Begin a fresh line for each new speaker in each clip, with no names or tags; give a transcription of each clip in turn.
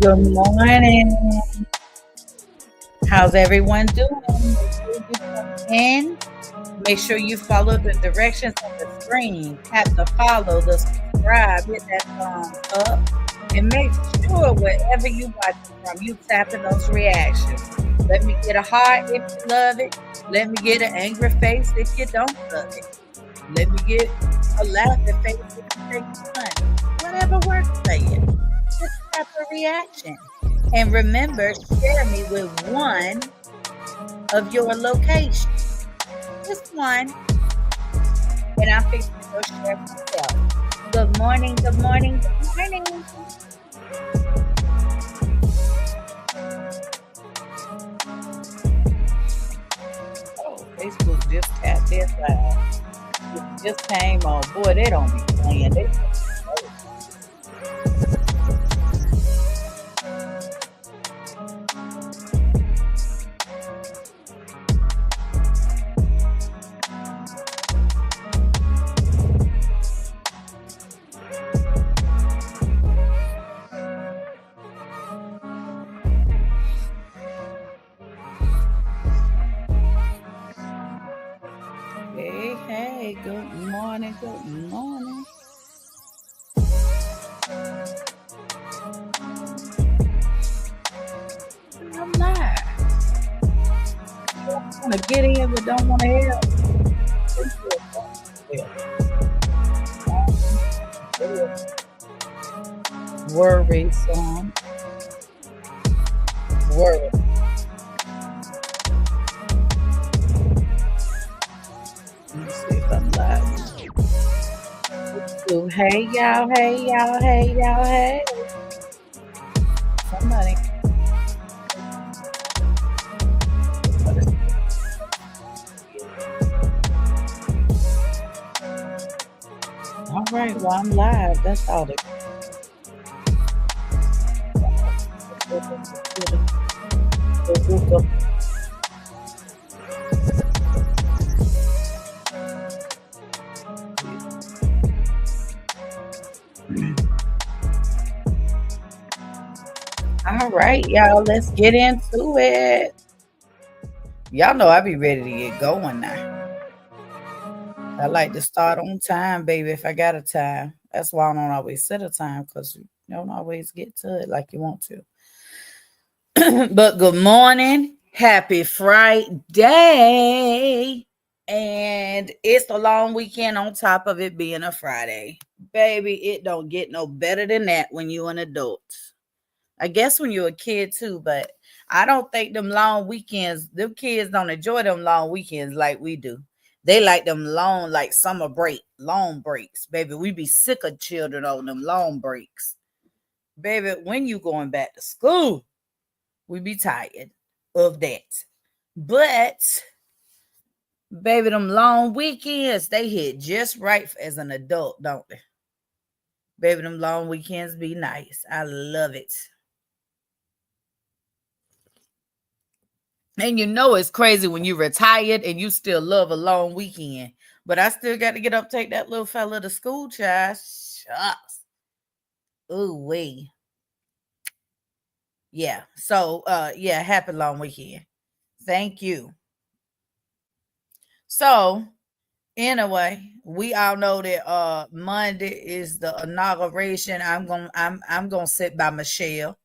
Good morning. How's everyone doing? Make sure you come in. Make sure you follow the directions on the screen. Tap the follow, the subscribe, hit that thumbs up, and make sure wherever you watching from, you tapping those reactions. Let me get a heart if you love it. Let me get an angry face if you don't love it. Let me get a laughing face if you think it's funny. Whatever works for you. Just tap a reaction. And remember, share me with one of your locations. Just one. And I'm fixing to go share myself. Good morning, good morning, good morning. Oh, Facebook just tapped this live. It just came on. Boy, they don't be playing. They Hey, good morning, good morning. I'm live. I want to get in, but don't want to help. Worrisome. Worry. Let me see if I'm live. So, hey, y'all, hey, y'all, hey, y'all, hey. Somebody. All right, well, I'm live. That's all it. All right, y'all, let's get into it. Y'all know I be ready to get going now. I like to start on time, baby, if I got a time. That's why I don't always set a time, because you don't always get to it like you want to. But good morning. Happy Friday. And it's a long weekend on top of it being a Friday. Baby, it don't get no better than that when you're an adult. I guess when you're a kid too, but I don't think them long weekends, them kids don't enjoy them long weekends like we do. They like them long, like summer break, long breaks. Baby, we be sick of children on them long breaks. Baby, when you going back to school, we be tired of that. But baby, them long weekends, they hit just right as an adult, don't they? Baby, them long weekends be nice. I love it. And you know it's crazy when you retired and you still love a long weekend. But I still got to get up, take that little fella to school, child. Shucks. Ooh, wee. Yeah. So yeah, happy long weekend. Thank you. So anyway, we all know that Monday is the inauguration. I'm gonna sit by Michelle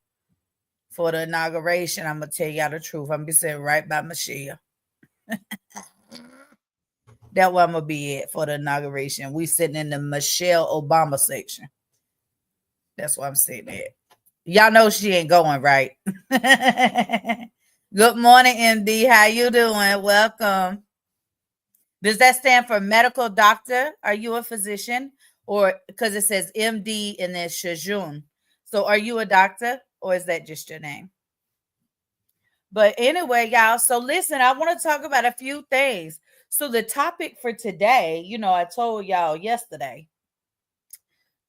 for the inauguration. I'm gonna tell y'all the truth. I'm gonna be sitting right by Michelle. That's where I'm gonna be at for the inauguration. We sitting in the Michelle Obama section. That's where I'm sitting at. Y'all know she ain't going, right? Good morning, MD. How you doing? Welcome. Does that stand for medical doctor? Are you a physician? Or because it says MD and then Shajun. So are you a doctor or is that just your name? But anyway, y'all, so listen, I want to talk about a few things. So the topic for today, I told y'all yesterday,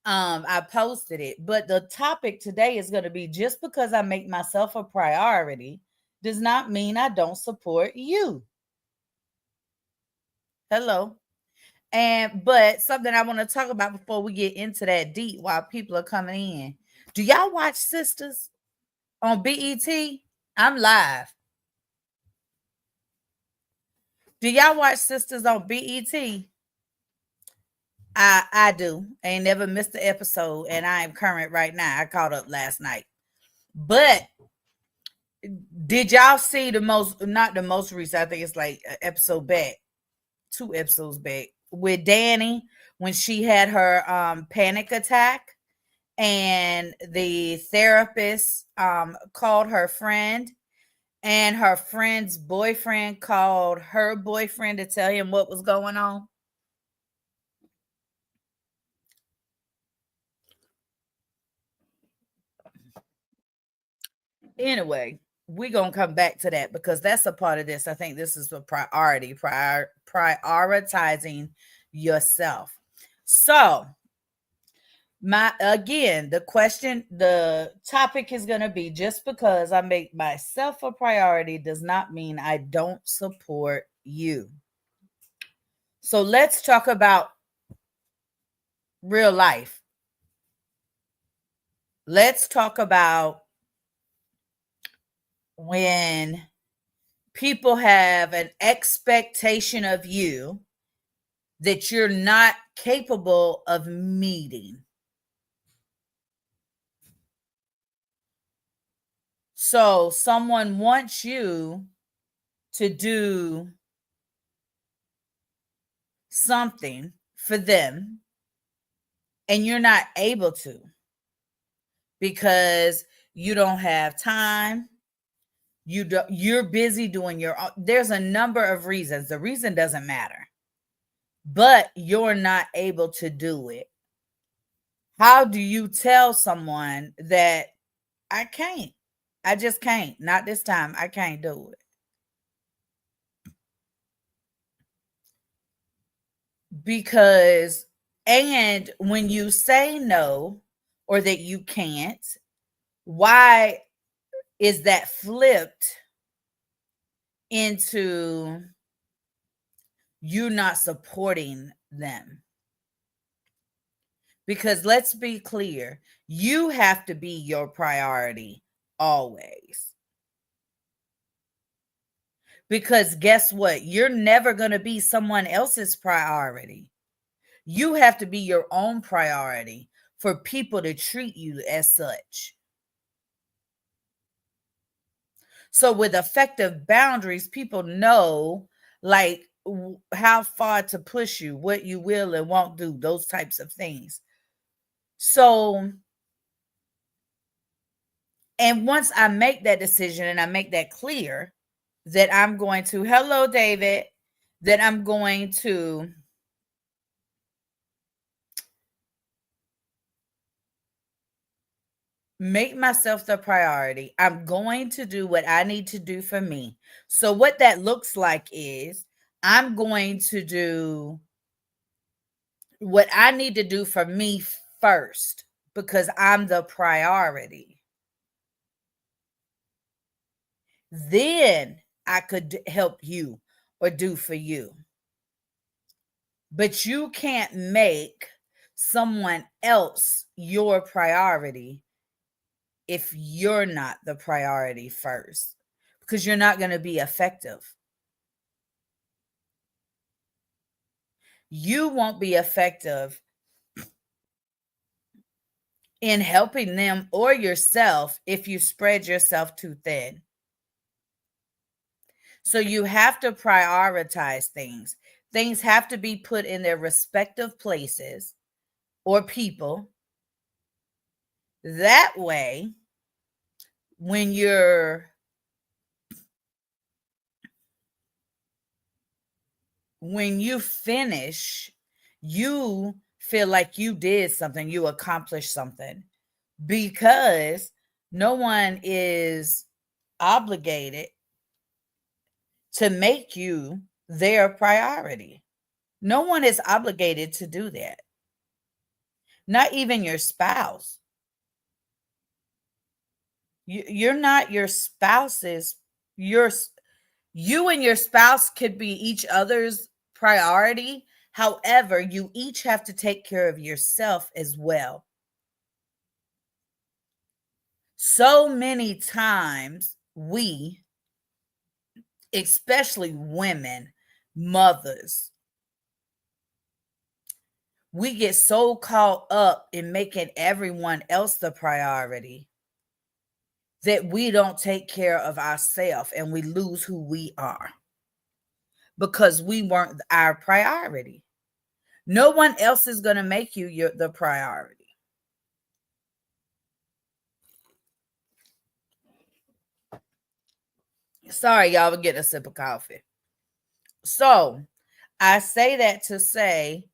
I posted it, but the topic today is going to be, just because I make myself a priority does not mean I don't support you. Hello. But something I want to talk about before we get into that deep while people are coming in. Do y'all watch Sisters? on BET. I'm live. Do y'all watch Sisters on BET? I do. I ain't never missed an episode, and I am current right now. I caught up last night. But did y'all see the most? Not the most recent. I think it's like an episode back, 2 episodes back, with Danny when she had her panic attack, and the therapist called her friend, and her friend's boyfriend called her boyfriend to tell him what was going on. Anyway, we're gonna come back to that because that's a part of this. I think this is a priority, prioritizing yourself. So my again, the topic is gonna be, just because I make myself a priority does not mean I don't support you. So let's talk about real life. Let's talk about when people have an expectation of you that you're not capable of meeting. So someone wants you to do something for them and you're not able to because you don't have time. You're busy doing your own. There's a number of reasons. The reason doesn't matter, but you're not able to do it. How do you tell someone that I can't? I just can't. Not this time. I can't do it. Because, and when you say no or that you can't, why is that flipped into you not supporting them? Because let's be clear, you have to be your priority always. Because guess what? You're never going to be someone else's priority. You have to be your own priority for people to treat you as such. So with effective boundaries, people know like how far to push you, what you will and won't do, those types of things. So, and once I make that decision and I make that clear that I'm going to, hello, David, that I'm going to make myself the priority. I'm going to do what I need to do for me. So what that looks like is I'm going to do what I need to do for me first because I'm the priority. Then I could help you or do for you. But you can't make someone else your priority if you're not the priority first, because you're not going to be effective. You won't be effective in helping them or yourself if you spread yourself too thin. So you have to prioritize things. Things have to be put in their respective places or people. That way, when you finish, you feel like you did something, you accomplished something, because no one is obligated to make you their priority. No one is obligated to do that. Not even your spouse. You're not your spouse's, you and your spouse could be each other's priority. However, you each have to take care of yourself as well. So many times we, especially women, mothers, we get so caught up in making everyone else the priority that we don't take care of ourselves and we lose who we are because we weren't our priority. No one else is going to make you the priority. Sorry, y'all, we'll get a sip of coffee. So I say that to say,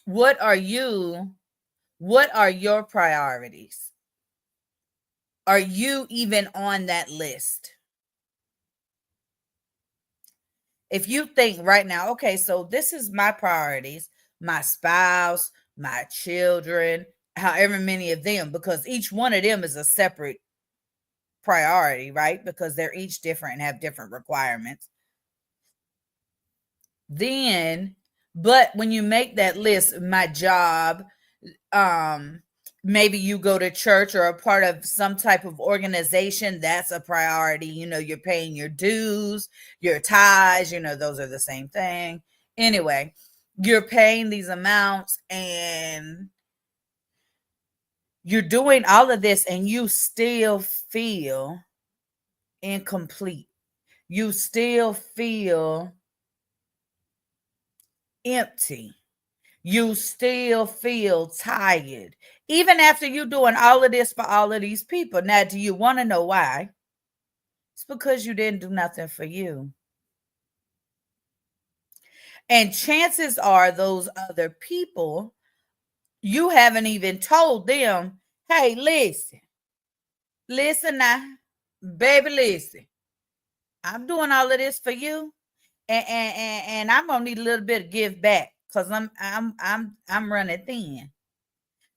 what are your priorities? Are you even on that list? If you think right now, okay, so this is my priorities, my spouse, my children, however many of them, because each one of them is a separate priority, right? Because they're each different and have different requirements. Then, but when you make that list, my job, maybe you go to church or a part of some type of organization, that's a priority. You're paying your dues, your tithes, those are the same thing. Anyway, you're paying these amounts and you're doing all of this and you still feel incomplete. You still feel empty. You still feel tired, even after you're doing all of this for all of these people. Now, do you want to know why? It's because you didn't do nothing for you. And chances are those other people, you haven't even told them, hey, listen now, baby, listen. I'm doing all of this for you, and I'm gonna need a little bit of give back because I'm running thin.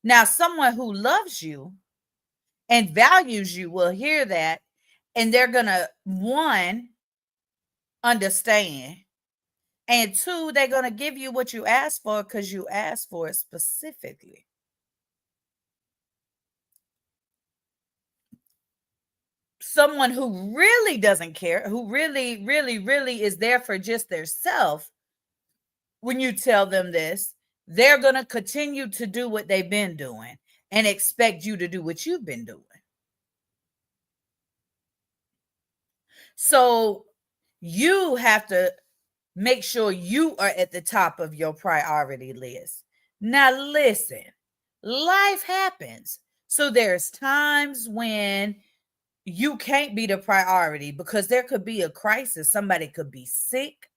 Now, someone who loves you and values you will hear that, and they're gonna, one, understand, and two, they're gonna give you what you asked for because you asked for it specifically. Someone who really doesn't care, who really, really, really is there for just their self, when you tell them this, they're gonna continue to do what they've been doing and expect you to do what you've been doing. So you have to make sure you are at the top of your priority list. Now, listen, life happens. So there's times when you can't be the priority because there could be a crisis. Somebody could be sick.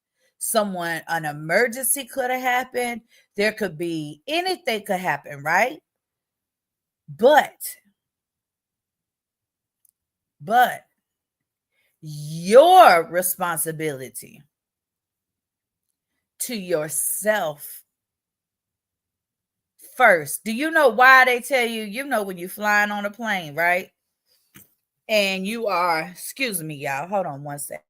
An emergency could have happened. There could be anything could happen, right? But your responsibility to yourself first. Do you know why they tell you, when you're flying on a plane, right? And you are, excuse me, y'all, hold on one sec.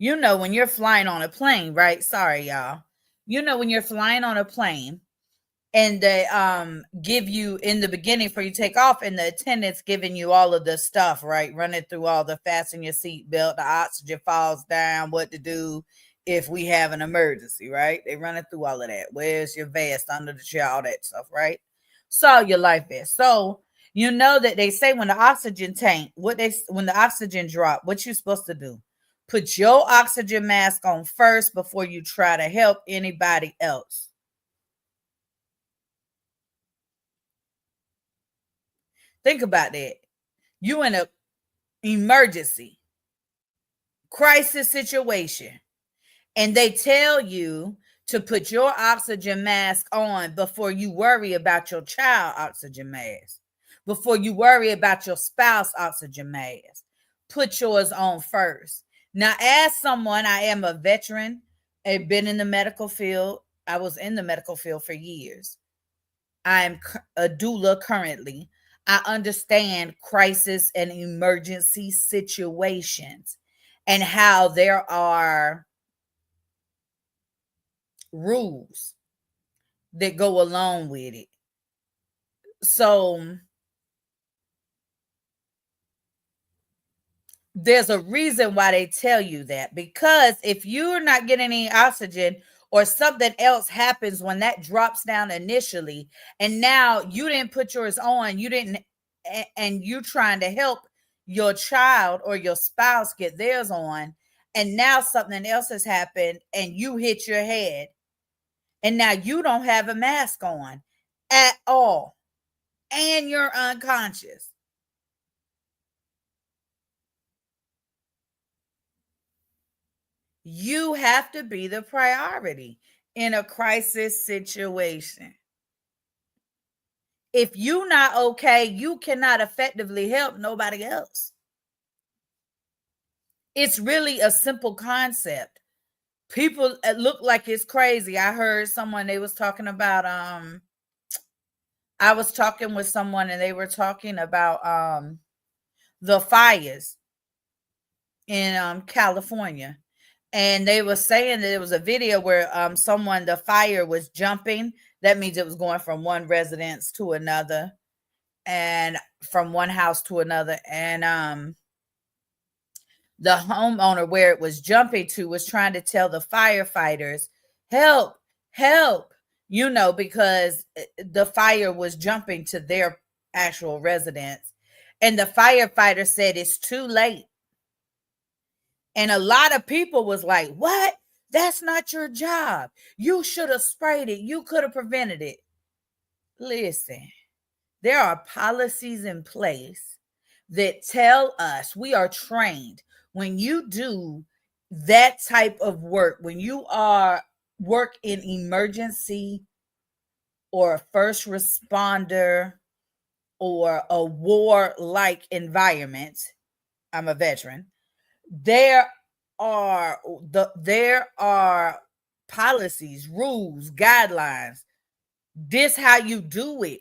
When you're flying on a plane, right? Sorry, y'all. When you're flying on a plane and they give you in the beginning for you take off, and the attendant's giving you all of the stuff, right? Running through all the fasten your seat belt, the oxygen falls down, what to do if we have an emergency, right? They running through all of that. Where's your vest under the chair, all that stuff, right? So your life vest. So that they say when the oxygen tank, when the oxygen drop, what you're supposed to do? Put your oxygen mask on first before you try to help anybody else. Think about that. You in a emergency, crisis situation, and they tell you to put your oxygen mask on before you worry about your child oxygen mask, before you worry about your spouse oxygen mask. Put yours on first. Now, as someone, I am a veteran. I've been in the medical field. I was in the medical field for years. I'm a doula currently. I understand crisis and emergency situations and how there are rules that go along with it. So there's a reason why they tell you that, because if you're not getting any oxygen or something else happens when that drops down initially, and now you didn't put yours on, you didn't, and you trying to help your child or your spouse get theirs on, and now something else has happened and you hit your head, and now you don't have a mask on at all, and you're unconscious. You have to be the priority in a crisis situation. If you're not okay, you cannot effectively help nobody else. It's really a simple concept. People look like it's crazy. I heard someone, they was talking about I was talking with someone and they were talking about the fires in California. And they were saying that it was a video where someone, the fire was jumping. That means it was going from one residence to another, and from one house to another. And the homeowner where it was jumping to was trying to tell the firefighters, help, help, because the fire was jumping to their actual residence. And the firefighter said it's too late. And a lot of people was like, what? That's not your job. You should have sprayed it. You could have prevented it. Listen, there are policies in place that tell us, we are trained, when you do that type of work, when you are work in emergency or a first responder or a war-like environment, I'm a veteran, there are policies, rules, guidelines. This how you do it.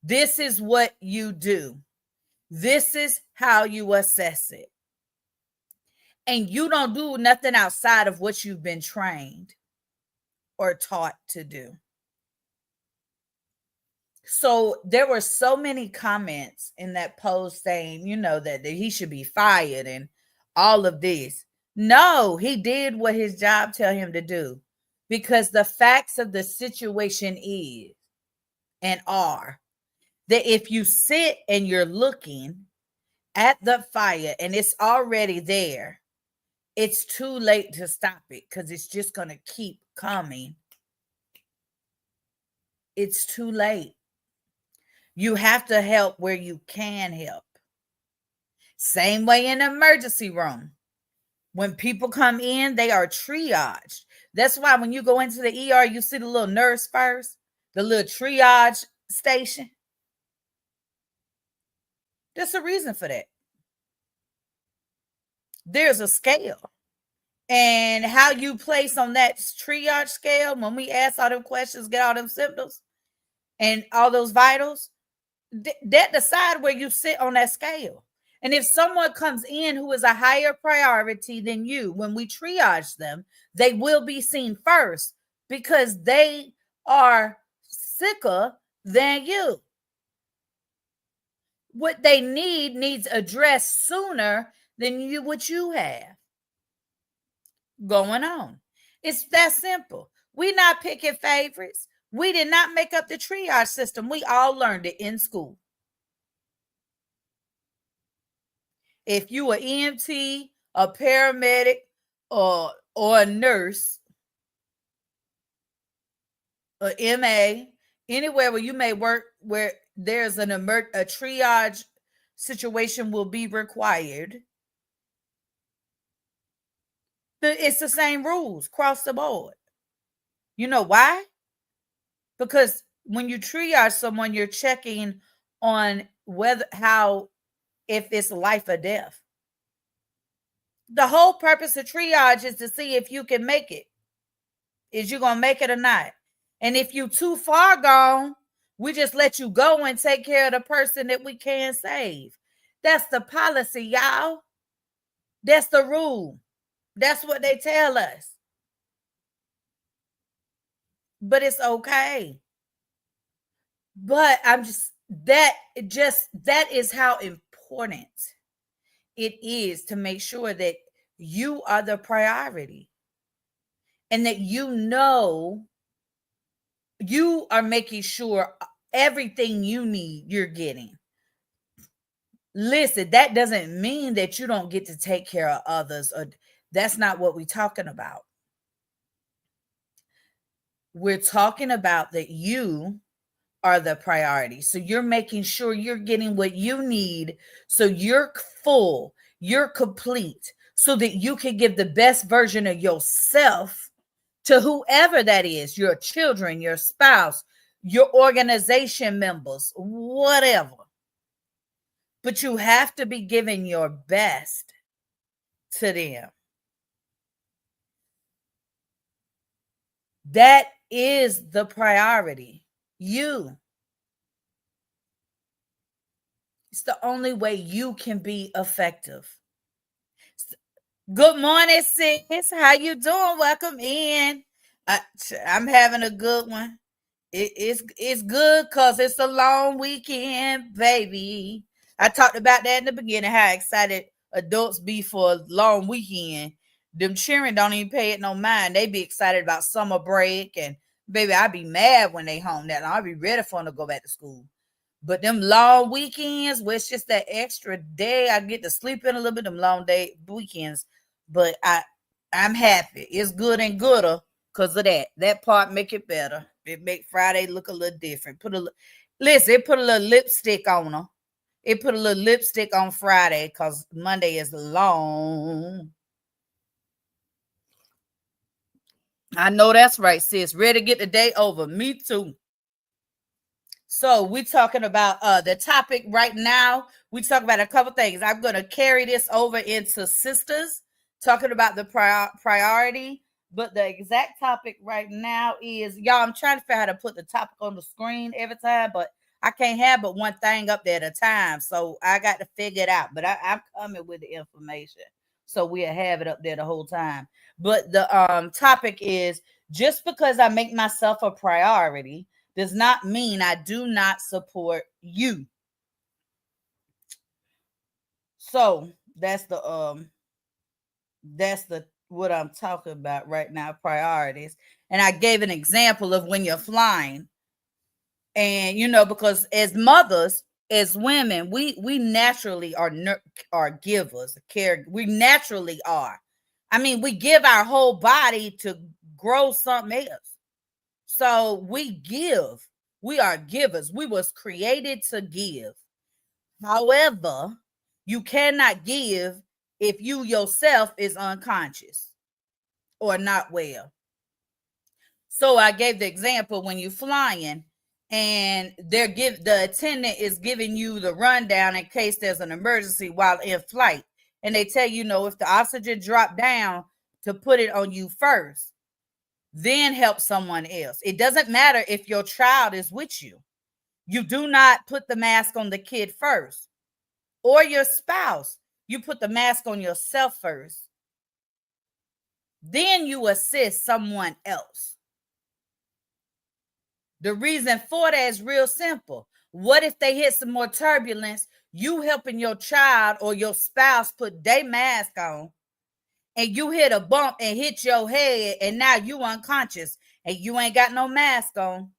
This is what you do. This is how you assess it. And you don't do nothing outside of what you've been trained or taught to do. So there were so many comments in that post saying, that he should be fired and all of this. No, he did what his job tell him to do, because the facts of the situation is and are that if you sit and you're looking at the fire and it's already there, it's too late to stop it, because it's just going to keep coming. It's too late. You have to help where you can help. Same way in the emergency room. When people come in, they are triaged. That's why when you go into the ER, you see the little nurse first, the little triage station. There's a reason for that. There's a scale. And how you place on that triage scale, when we ask all them questions, get all them symptoms and all those vitals, that decide where you sit on that scale. And if someone comes in who is a higher priority than you, when we triage them, they will be seen first because they are sicker than you. What they needs addressed sooner than what you have going on. It's that simple. We're not picking favorites. We did not make up the triage system. We all learned it in school. If you are EMT, a paramedic, or a nurse, or MA, anywhere where you may work where there's a triage situation will be required, it's the same rules across the board. You know why? Because when you triage someone, you're checking on if it's life or death. The whole purpose of triage is to see if you can make it. Is you gonna make it or not? And if you too far gone, we just let you go and take care of the person that we can save. That's the policy, y'all. That's the rule. That's what they tell us. but it's okay. But that is how important it is to make sure that you are the priority and that you are making sure everything you need, you're getting. Listen, that doesn't mean that you don't get to take care of others, or that's not what we're talking about. We're talking about that you are the priority. So you're making sure you're getting what you need so you're full, you're complete, so that you can give the best version of yourself to whoever that is, your children, your spouse, your organization members, whatever. But you have to be giving your best to them. That is the priority. You. It's the only way you can be effective. Good morning, sis. How you doing? Welcome in. I'm having a good one. It's good because it's a long weekend, baby. I talked about that in the beginning, how excited adults be for a long weekend. Them children don't even pay it no mind. They be excited about summer break, and baby, I be mad when they home that long. I be ready for them to go back to school. But them long weekends, where it's just that extra day, I get to sleep in a little bit. Them long day weekends, but I'm happy. It's good and gooder because of that. That part make it better. It make Friday look a little different. Listen, it put a little lipstick on her. It put a little lipstick on Friday because Monday is long. I know that's right, sis. Ready to get the day over. Me too. So we're talking about the topic right now. We talk about a couple things. I'm going to carry this over into sisters, talking about the priority. But the exact topic right now is, y'all, I'm trying to figure out how to put the topic on the screen every time, but I can't have but one thing up there at a time. So I got to figure it out. But I'm coming with the information, so we'll have it up there the whole time. But the topic is, just because I make myself a priority does not mean I do not support you. So that's the what I'm talking about right now, priorities. And I gave an example of when you're flying. And because as mothers, as women, we naturally are givers, we naturally are. I mean, we give our whole body to grow something else. So we give. We are givers. We was created to give. However, you cannot give if you yourself is unconscious or not well. So I gave the example when you're flying and the attendant is giving you the rundown in case there's an emergency while in flight. And they tell you, if the oxygen drop down, to put it on you first, then help someone else. It doesn't matter if your child is with you. You do not put the mask on the kid first, or your spouse. You put the mask on yourself first. Then you assist someone else. The reason for that is real simple. What if they hit some more turbulence? You helping your child or your spouse put their mask on, and you hit a bump and hit your head, and now you unconscious and you ain't got no mask on.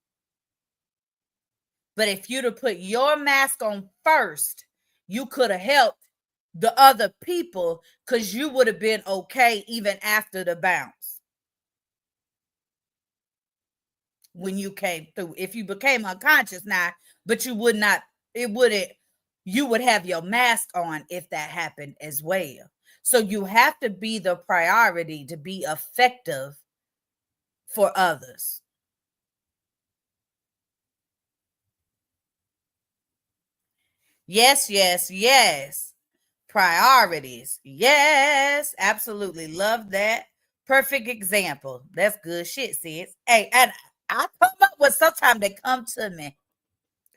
But if you'd have put your mask on first, you could have helped the other people, because you would have been okay even after the bounce. When you came through, if you became unconscious now, but you would have your mask on if that happened as well. So you have to be the priority to be effective for others. Yes, yes, yes. Priorities. Yes, absolutely. Love that. Perfect example. That's good shit, sis. Hey, and I come up with, sometimes they come to me.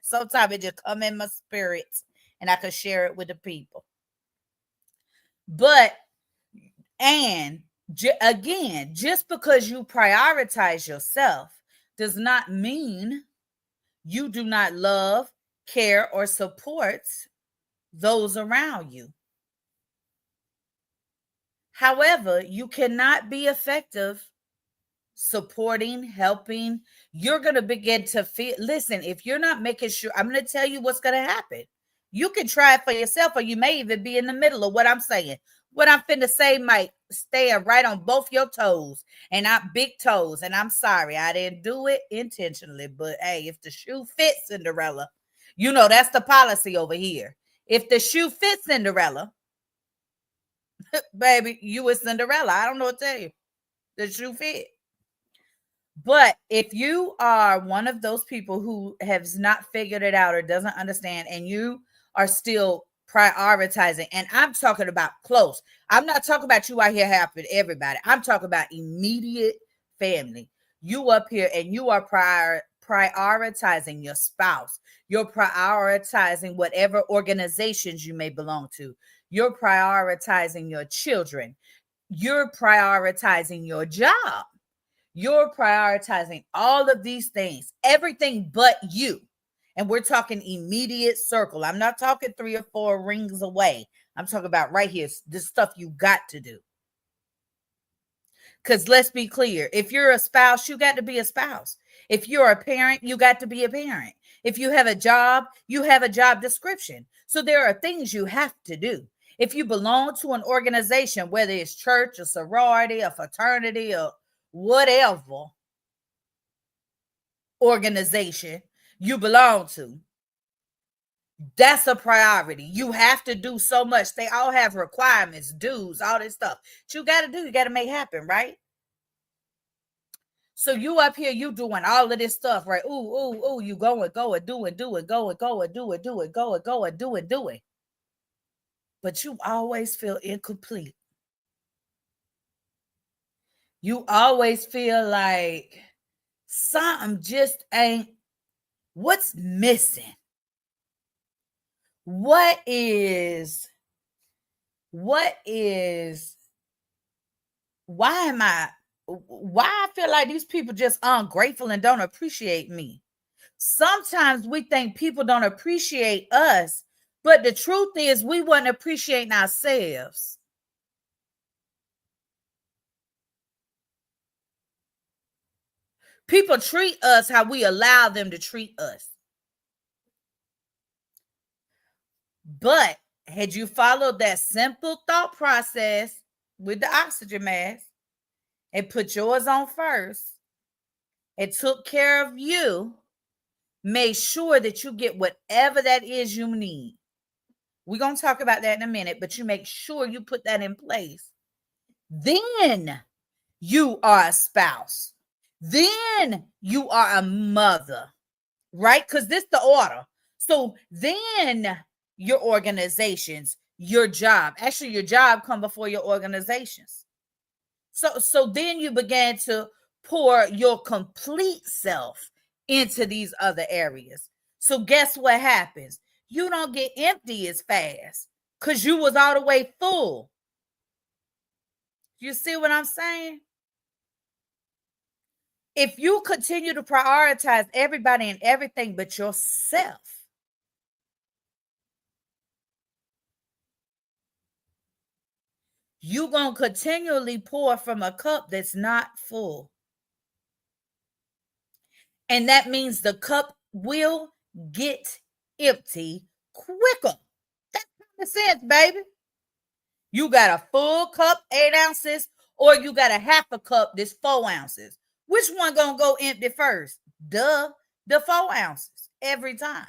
Sometimes it just come in my spirit and I can share it with the people. But, and again, just because you prioritize yourself does not mean you do not love, care, or support those around you. However, you cannot be effective supporting, helping. You're going to begin to feel, listen, if you're not making sure, I'm going to tell you what's going to happen. You can try it for yourself, or you may even be in the middle of what I'm saying. What I'm finna say might stand right on both your toes, and not big toes. And I'm sorry, I didn't do it intentionally, but hey, if the shoe fits, Cinderella, you know that's the policy over here. If the shoe fits, Cinderella, baby, you is Cinderella. I don't know what to tell you. The shoe fit. But if you are one of those people who has not figured it out or doesn't understand, and you are still prioritizing, and I'm talking about close, I'm not talking about you out here helping everybody. I'm talking about immediate family. You up here and you are prioritizing your spouse. You're prioritizing whatever organizations you may belong to. You're prioritizing your children. You're prioritizing your job. You're prioritizing all of these things, everything but you. And we're talking immediate circle. I'm not talking 3 or 4 rings away. I'm talking about right here, this stuff you got to do. Because let's be clear, if you're a spouse, you got to be a spouse. If you're a parent, you got to be a parent. If you have a job, you have a job description. So there are things you have to do. If you belong to an organization, whether it's church, a sorority, a fraternity, or whatever organization you belong to, that's a priority. You have to do so much. They all have requirements, dues, all this stuff. But you got to do, you got to make happen, right? So you up here, you doing all of this stuff, right? Ooh, you do it, go and do it, do it. But you always feel incomplete. You always feel like something just ain't, what's missing? Why I feel like these people just ungrateful and don't appreciate me. Sometimes we think people don't appreciate us, but the truth is we wasn't appreciating ourselves. People treat us how we allow them to treat us. But had you followed that simple thought process with the oxygen mask and put yours on first and took care of you, made sure that you get whatever that is you need. We're going to talk about that in a minute, but you make sure you put that in place. Then you are a spouse. Then you are a mother, right? Because this is the order. So then your organizations, your job, actually your job come before your organizations. So then you began to pour your complete self into these other areas. So guess what happens? You don't get empty as fast because you was all the way full. You see what I'm saying? If you continue to prioritize everybody and everything but yourself, you're going to continually pour from a cup that's not full. And that means the cup will get empty quicker. That's common sense, baby. You got a full cup, 8 ounces, or you got a half a cup that's 4 ounces. Which one gonna go empty first? The 4 ounces every time.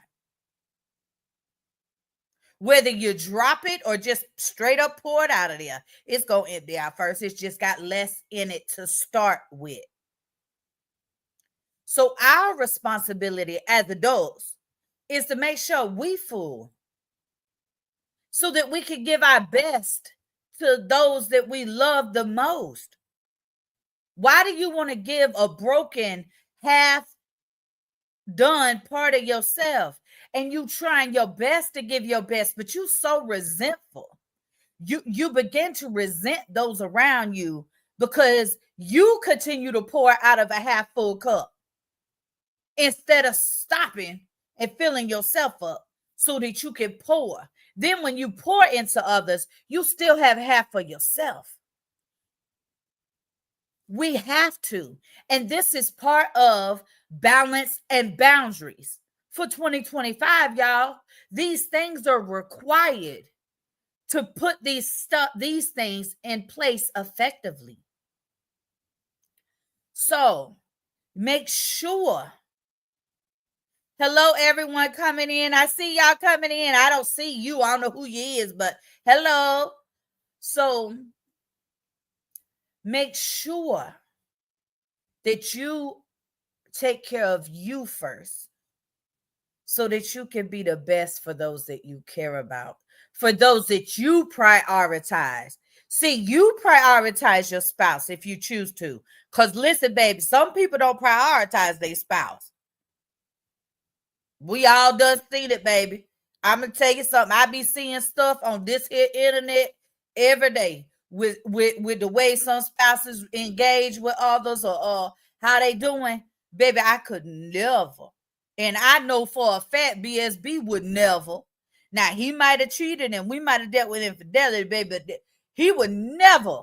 Whether you drop it or just straight up pour it out of there, it's gonna empty out first. It's just got less in it to start with. So our responsibility as adults is to make sure we full so that we can give our best to those that we love the most. Why do you want to give a broken, half done part of yourself and you trying your best to give your best, but you so resentful? You begin to resent those around you because you continue to pour out of a half full cup. instead of stopping and filling yourself up so that you can pour. Then when you pour into others, you still have half for yourself. We have to. And this is part of balance and boundaries. For 2025, y'all, these things are required to put these things in place effectively. So, make sure. Hello, everyone coming in. I see y'all coming in. I don't see you. I don't know who you is, but hello. So, make sure that you take care of you first so that you can be the best for those that you care about, for those that you prioritize. See, you prioritize your spouse if you choose to. Because listen, baby, some people don't prioritize their spouse. We all done seen it, baby. I'm going to tell you something. I be seeing stuff on this here internet every day with the way some spouses engage with others or how they doing. Baby, I could never. And I know for a fact BSB would never. Now, he might have cheated and we might have dealt with infidelity, baby, but he would never.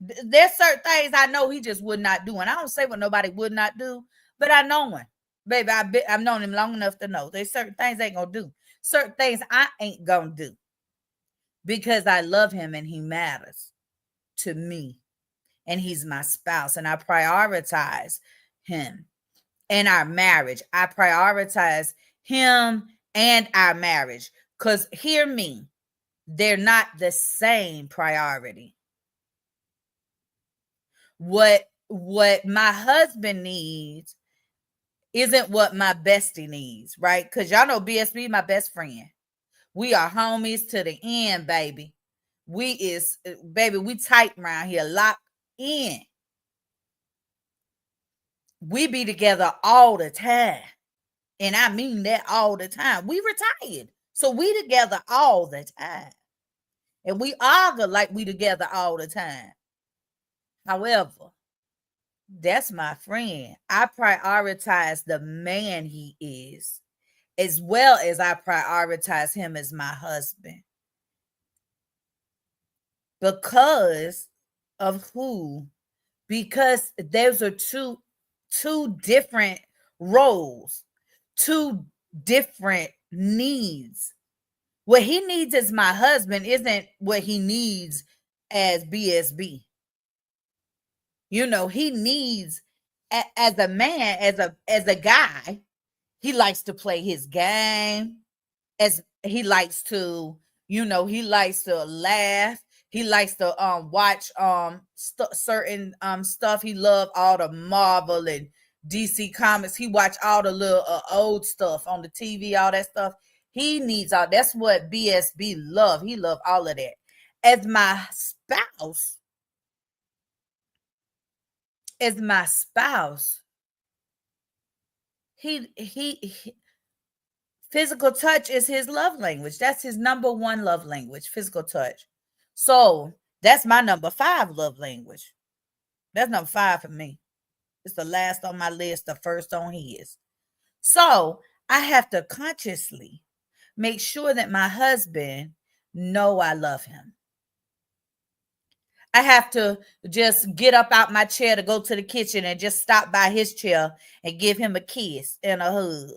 There's certain things I know he just would not do. And I don't say what nobody would not do, but I know him. Baby, I've known him long enough to know there's certain things I ain't gonna do. Certain things I ain't gonna do because I love him and he matters to me. And he's my spouse and I prioritize him and our marriage. I prioritize him and our marriage because hear me, they're not the same priority. What my husband needs isn't what my bestie needs, right? Because y'all know BSB, my best friend. We are homies to the end, baby. We tight around here, locked in. We be together all the time. And I mean that all the time. We retired. So we together all the time. And we argue like we together all the time. However, that's my friend. I prioritize the man he is, as well as I prioritize him as my husband. Because of who? Because those are two different roles, two different needs. What he needs as my husband isn't what he needs as BSB. You know, he needs as a man, as a guy, he likes to play his game, as he likes to, he likes to laugh. He likes to watch certain stuff. He loved all the Marvel and DC comics. He watched all the little old stuff on the TV, all that stuff. He needs all. That's what BSB love. He loved all of that. As my spouse, he physical touch is his love language. That's his number one love language, physical touch. So that's my number 5 love language. That's number 5 for me. It's the last on my list, the first on his. So I have to consciously make sure that my husband know I love him. I have to just get up out my chair to go to the kitchen and just stop by his chair and give him a kiss and a hug.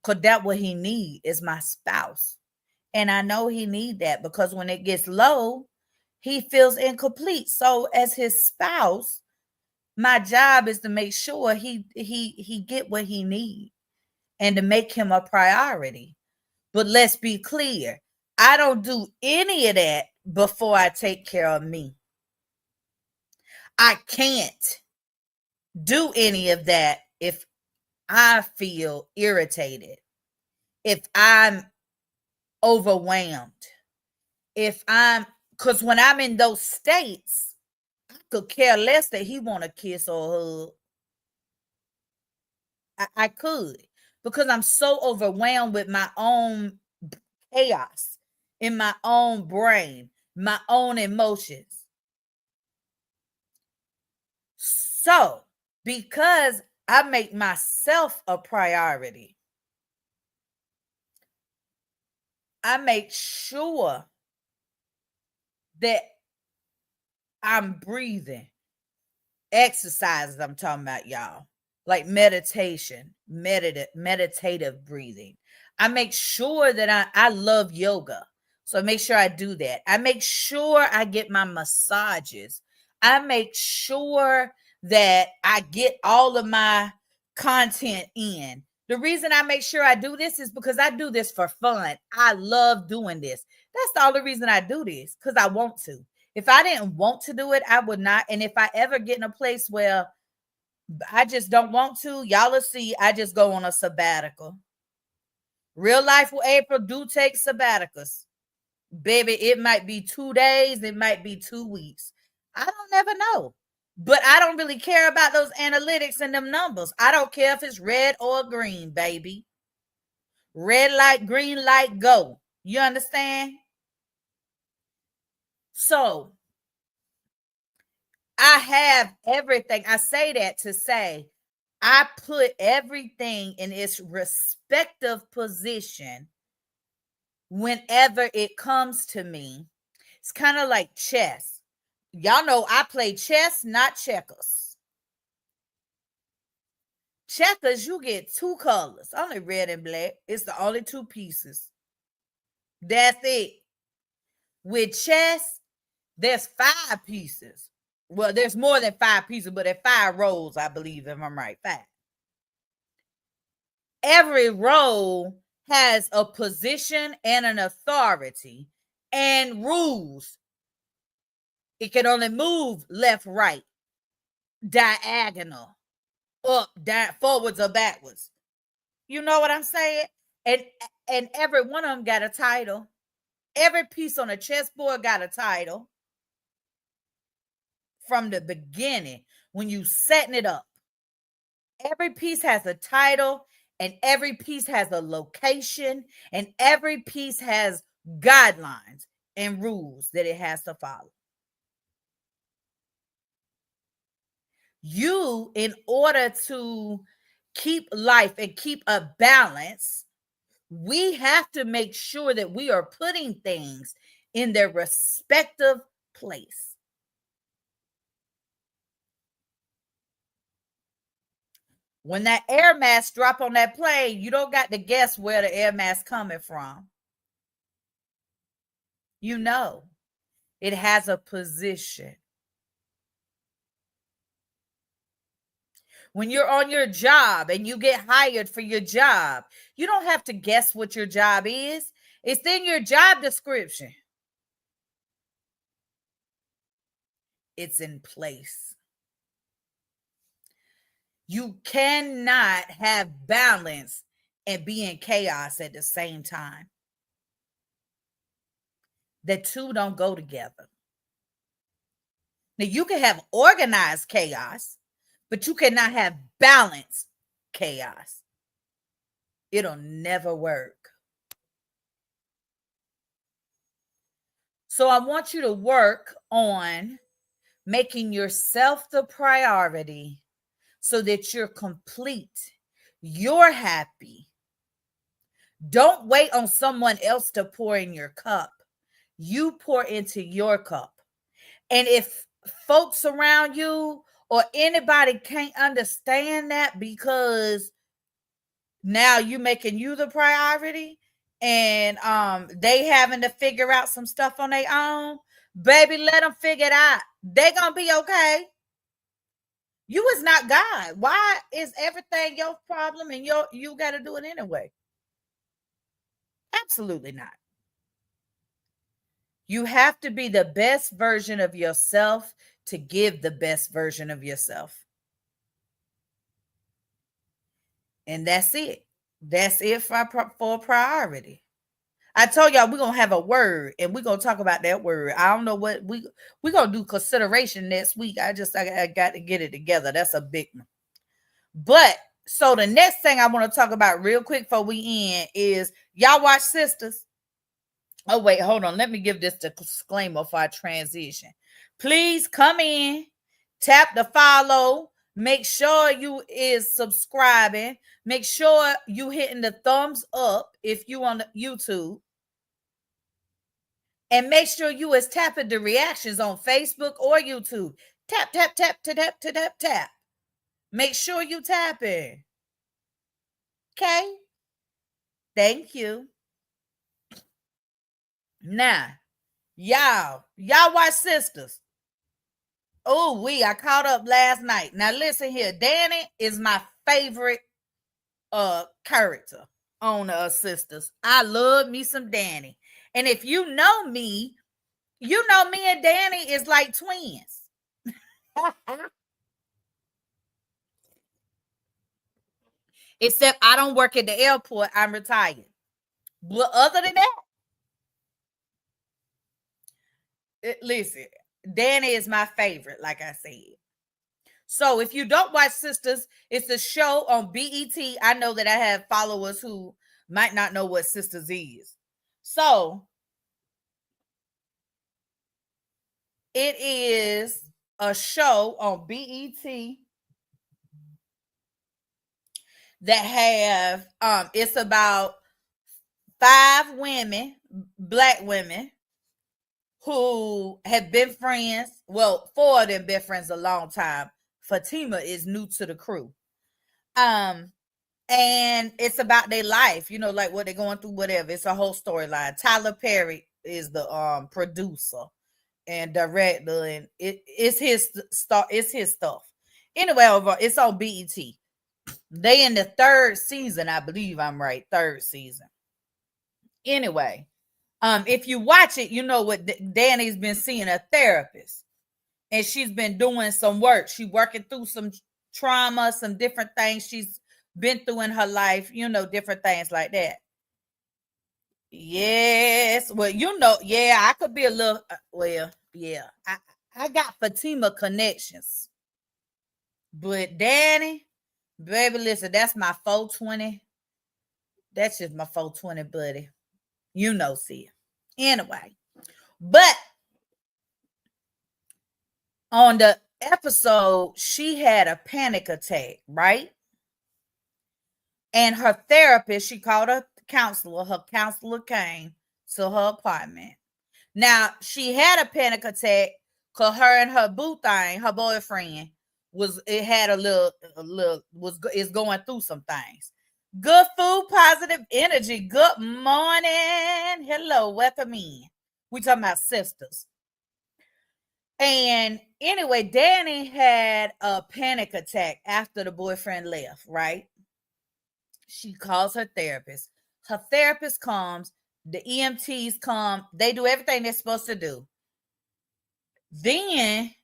Because that's what he need is my spouse. And I know he need that because when it gets low, he feels incomplete. So as his spouse, my job is to make sure he get what he need and to make him a priority. But let's be clear. I don't do any of that before I take care of me. I can't do any of that if I feel irritated, if I'm overwhelmed, because when I'm in those states, I could care less that he want a kiss or hug. I could, because I'm so overwhelmed with my own chaos in my own brain, my own emotions. So, because I make myself a priority. I make sure that I'm breathing. Exercises I'm talking about, y'all. Like meditation, meditative breathing. I make sure that I love yoga. So I make sure I do that. I make sure I get my massages. I make sure that I get all of my content in. The reason I make sure I do this is because I do this for fun. I love doing this. That's the only reason I do this, because I want to. If I didn't want to do it, I would not. And if I ever get in a place where I just don't want to, y'all will see, I just go on a sabbatical. Real life with April do take sabbaticals. Baby, it might be 2 days, it might be 2 weeks. I don't ever know. But I don't really care about those analytics and them numbers. I don't care if it's red or green, baby. Red light, green light, go. You understand? So I have everything. I say that to say I put everything in its respective position whenever it comes to me. It's kind of like chess. Y'all know I play chess, not checkers. Checkers, you get 2 colors, only red and black. It's the only 2 pieces. That's it. With chess, there's 5 pieces. Well, there's more than 5 pieces, but there's 5 rows, I believe, if I'm right. 5. Every role has a position and an authority and rules. It can only move left, right, diagonal, up, down, forwards or backwards. You know what I'm saying? And every one of them got a title. Every piece on the chessboard got a title from the beginning when you setting it up. Every piece has a title, and every piece has a location, and every piece has guidelines and rules that it has to follow. You, in order to keep life and keep a balance, we have to make sure that we are putting things in their respective place. When that air mask drop on that plane, you don't got to guess where the air mask coming from. You know, it has a position. When you're on your job and you get hired for your job, you don't have to guess what your job is. It's in your job description. It's in place. You cannot have balance and be in chaos at the same time. The two don't go together. Now, you can have organized chaos, but you cannot have balanced chaos. It'll never work. So I want you to work on making yourself the priority so that you're complete, you're happy. Don't wait on someone else to pour in your cup. You pour into your cup. And if folks around you or anybody can't understand that because now you making you the priority and they having to figure out some stuff on their own, baby, let them figure it out. They're gonna be okay. You is not God. Why is everything your problem and you got to do it anyway? Absolutely not. You have to be the best version of yourself to give the best version of yourself. And that's it. That's it for priority. I told y'all we're going to have a word and we're going to talk about that word. I don't know what we're going to do consideration next week. I got to get it together. That's a big one. But so the next thing I want to talk about real quick before we end is y'all watch Sisters. Oh, wait, hold on. Let me give this disclaimer before I transition. Please come in, tap the follow, Make sure you is subscribing. Make sure you hitting the thumbs up if you on YouTube. And make sure you is tapping the reactions on Facebook or YouTube. Tap, tap, tap, tap, tap, tap, tap, tap. Make sure you tap it. Okay? Thank you. Now, y'all watch Sisters. Oh, I caught up last night. Now listen here. Danny is my favorite character on Sisters. I love me some Danny. And if you know me, you know me and Danny is like twins. Except I don't work at the airport. I'm retired. But other than that, listen, Danny is my favorite, like I said. So if you don't watch Sisters, it's a show on BET. I know that I have followers who might not know what Sisters is. So it is a show on BET that have it's about 5 women, black women, who have been friends. Well, 4 of them been friends a long time. Fatima is new to the crew. And it's about their life, like what they're going through, whatever. It's a whole storyline. Tyler Perry is the producer and director, and it's his stuff. Anyway, it's on BET. They in the 3rd season, I believe I'm right. 3rd season. Anyway, if you watch it, you know what Danny's been seeing a therapist, and she's been doing some work. She's working through some trauma, some different things she's been through in her life, different things like that. Yes. Well, I could be a little, yeah. I got Fatima connections. But Danny, baby, listen, that's my 420. That's just my 420, buddy. See. Anyway, but on the episode, she had a panic attack, right? And her therapist, she called her counselor. Her counselor came to her apartment. Now, she had a panic attack because her and her boo thing, her boyfriend, is going through some things. Good food, positive energy. Good morning. Hello, welcome in. We talking about Sisters. And anyway, Danny had a panic attack after the boyfriend left, right? She calls her therapist. Her therapist comes. The EMTs come. They do everything they're supposed to do. Then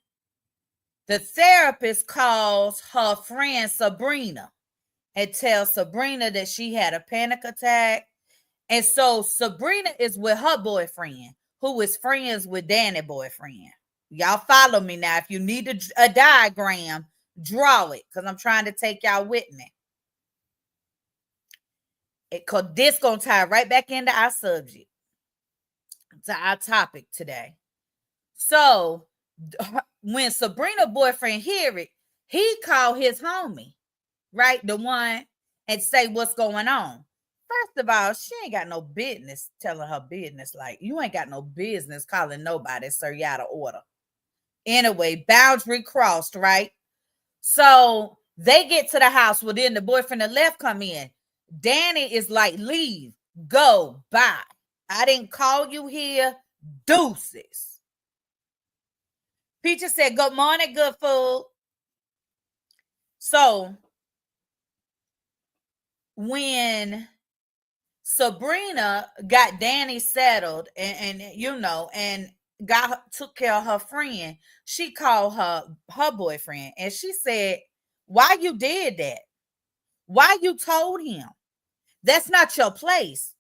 the therapist calls her friend Sabrina and tells Sabrina that she had a panic attack. And so Sabrina is with her boyfriend, who is friends with Danny's boyfriend. Y'all follow me now. If you need a diagram, draw it, because I'm trying to take y'all with me. Because this going to tie right back into our subject, to our topic today. So when Sabrina's boyfriend hear it, he called his homie, right? The one, and say what's going on. First of all, she ain't got no business telling her business. Like, you ain't got no business calling nobody, sir. You out of order. Anyway, boundary crossed, right? So they get to the house. Well, then the boyfriend that left come in. Danny is like, leave, go, bye. I didn't call you here. Deuces. Peaches said, good morning, good food. So when Sabrina got Danny settled and took care of her friend, she called her boyfriend and she said, why you did that? Why you told him? That's not your place.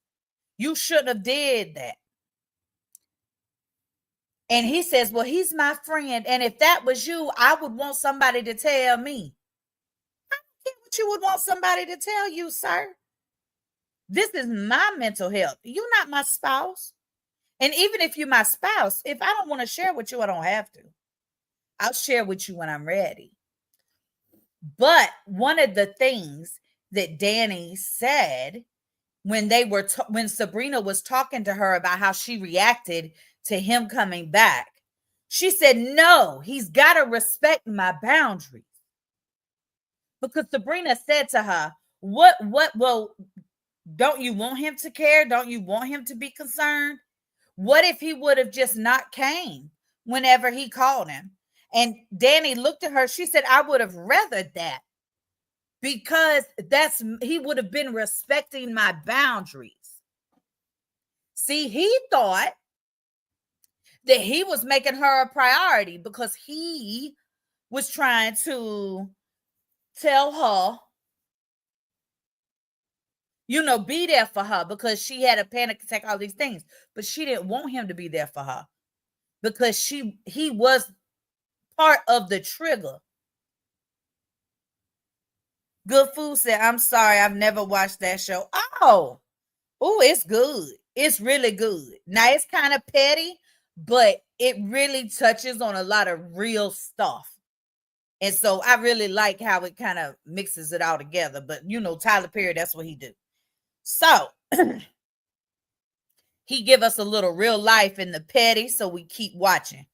You shouldn't have did that. And he says, well, he's my friend. And if that was you, I would want somebody to tell me. I don't care what you would want somebody to tell you, sir. This is my mental health. You're not my spouse. And even if you're my spouse, if I don't want to share with you, I don't have to. I'll share with you when I'm ready. But one of the things that Danny said when when Sabrina was talking to her about how she reacted to him coming back, she said, no, he's got to respect my boundaries. Because Sabrina said to her, well, don't you want him to care? Don't you want him to be concerned? What if he would have just not came whenever he called him? And Danny looked at her. She said, I would have rather that, because he would have been respecting my boundaries. See, he thought that he was making her a priority because he was trying to tell her, be there for her because she had a panic attack, all these things. But she didn't want him to be there for her because he was part of the trigger. Good Food said, I'm sorry, I've never watched that show. Oh, it's good. It's really good. Now, it's kind of petty, but it really touches on a lot of real stuff. And so I really like how it kind of mixes it all together. But, Tyler Perry, that's what he do. So he give us a little real life in the petty, so we keep watching.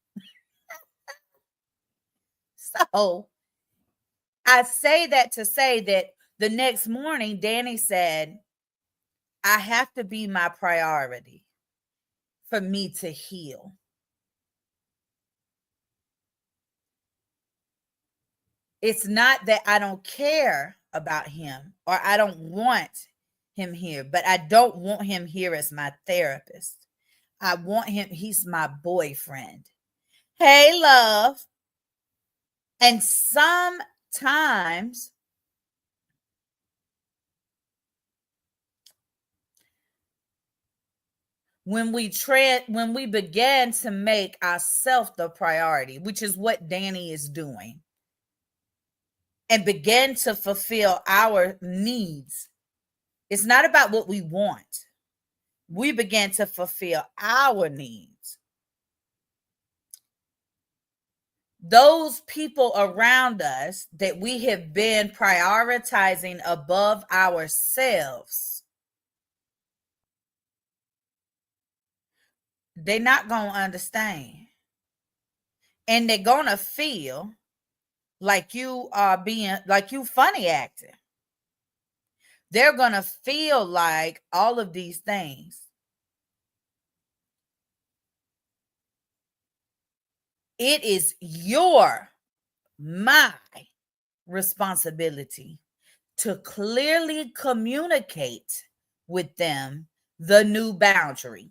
So I say that to say that the next morning, Danny said, I have to be my priority for me to heal. It's not that I don't care about him or I don't want him here, but I don't want him here as my therapist. I want him, he's my boyfriend. Hey, love. And sometimes when we began to make ourselves the priority, which is what Danny is doing, and begin to fulfill our needs, it's not about what we want. We begin to fulfill our needs. Those people around us that we have been prioritizing above ourselves, they're not going to understand. And they're going to feel like you are like you funny acting. They're going to feel like all of these things. It is my responsibility to clearly communicate with them the new boundary.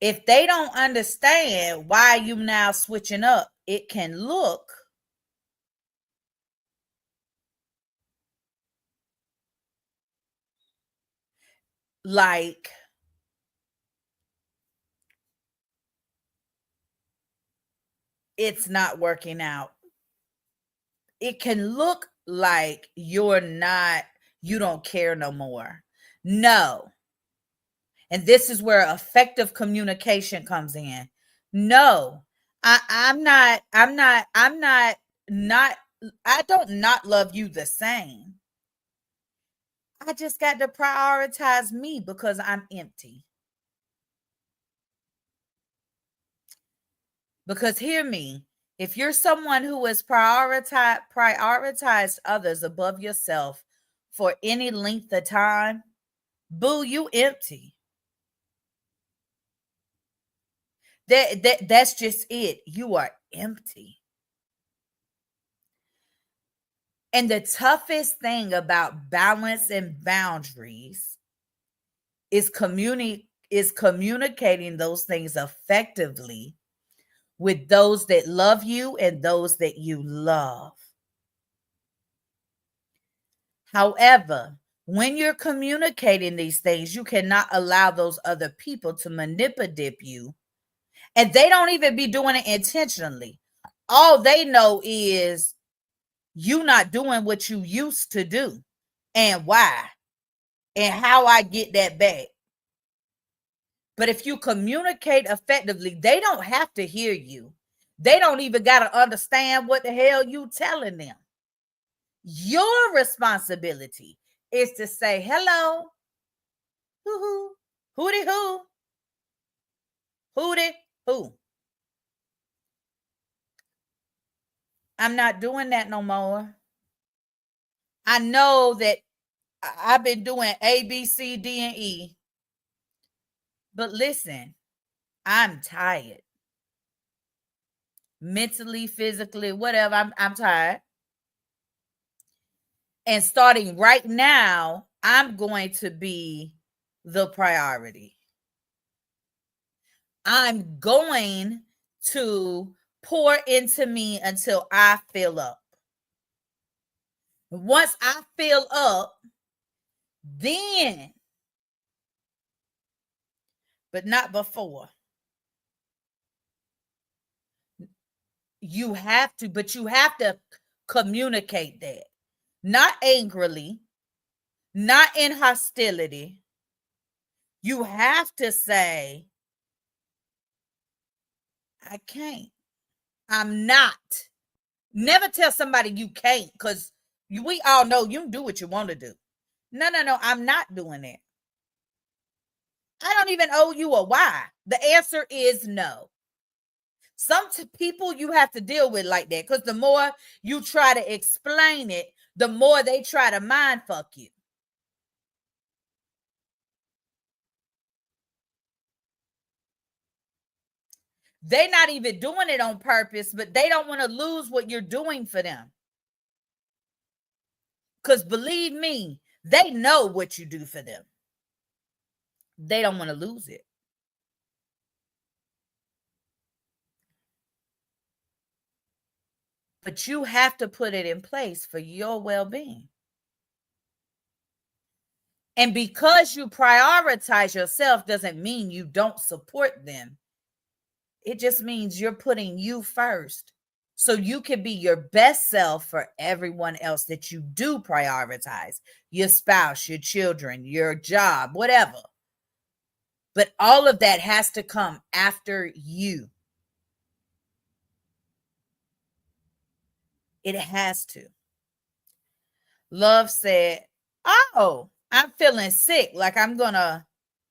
If they don't understand why you now switching up, it can look like it's not working out. It can look like you don't care no more. No. And this is where effective communication comes in. No, I don't not love you the same. I just got to prioritize me because I'm empty. Because hear me, if you're someone who has prioritized others above yourself for any length of time, boo, you empty. That's just it. You are empty. And the toughest thing about balance and boundaries is communicating those things effectively with those that love you and those that you love. However, when you're communicating these things, you cannot allow those other people to manipulate you. And they don't even be doing it intentionally. All they know is you not doing what you used to do and why and how I get that back. But if you communicate effectively, they don't have to hear you. They don't even got to understand what the hell you telling them. Your responsibility is to say, hello, hoo-hoo, hooty hoo, hooty hoo. I'm not doing that no more. I know that I've been doing A, B, C, D, and E. But listen, I'm tired. Mentally, physically, whatever. I'm tired. And starting right now, I'm going to be the priority. I'm going to pour into me until I fill up. Once I fill up, then, but not before. You have to, but you have to communicate that. Not angrily, not in hostility. You have to say, I can't. I'm not. Never tell somebody you can't, because we all know you do what you want to do. No, I'm not doing it. I don't even owe you a why. The answer is no. Some people you have to deal with like that, because the more you try to explain it, the more they try to mind fuck you. They're not even doing it on purpose, but they don't want to lose what you're doing for them. Because believe me, they know what you do for them. They don't want to lose it. But you have to put it in place for your well-being. And because you prioritize yourself doesn't mean you don't support them. It just means you're putting you first, so you can be your best self for everyone else that you do prioritize. Your spouse, your children, your job, whatever. But all of that has to come after you. It has to. Love said, oh, I'm feeling sick. Like I'm gonna,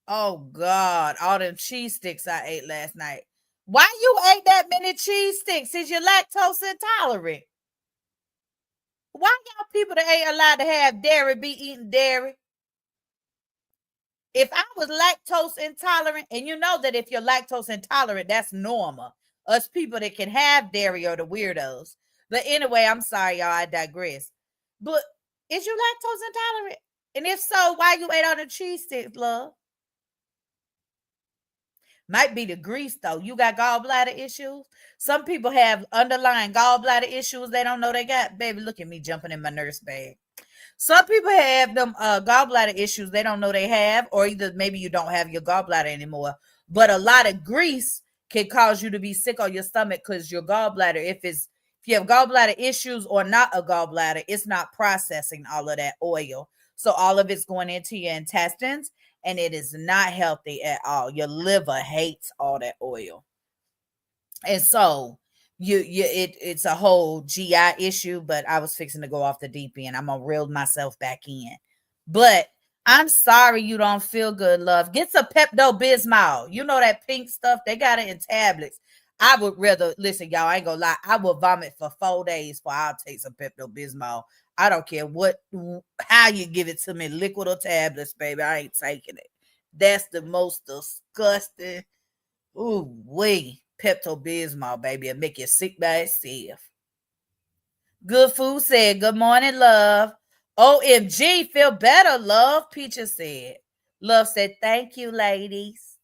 oh God, all them cheese sticks I ate last night. Why you ate that many cheese sticks? Is you lactose intolerant? Why y'all people that ain't allowed to have dairy be eating dairy? If I was lactose intolerant, and you know that if you're lactose intolerant, that's normal. Us people that can have dairy are the weirdos. But anyway, I'm sorry, y'all, I digress. But is you lactose intolerant? And if so, why you ate all the cheese sticks, love? Might be the grease, though. You got gallbladder issues. Some people have underlying gallbladder issues they don't know they got. Baby, look at me jumping in my nurse bag. Some people have them gallbladder issues they don't know they have, or either maybe you don't have your gallbladder anymore. But a lot of grease can cause you to be sick on your stomach because your gallbladder, if you have gallbladder issues or not a gallbladder, it's not processing all of that oil. So all of it's going into your intestines, and it is not healthy at all. Your liver hates all that oil. And so it's a whole GI issue, but I was fixing to go off the deep end. I'm gonna reel myself back in. But I'm sorry you don't feel good, love. Get some Pepto-Bismol. You know that pink stuff? They got it in tablets. I would rather, listen, y'all, I ain't gonna lie. I will vomit for 4 days before I'll take some Pepto-Bismol. I don't care how you give it to me, liquid or tablets, baby. I ain't taking it. That's the most disgusting. Ooh, wee. Pepto-Bismol, baby. It'll make you sick by itself. Good Food said, good morning, love. OMG, feel better, love. Peaches said. Love said, thank you, ladies.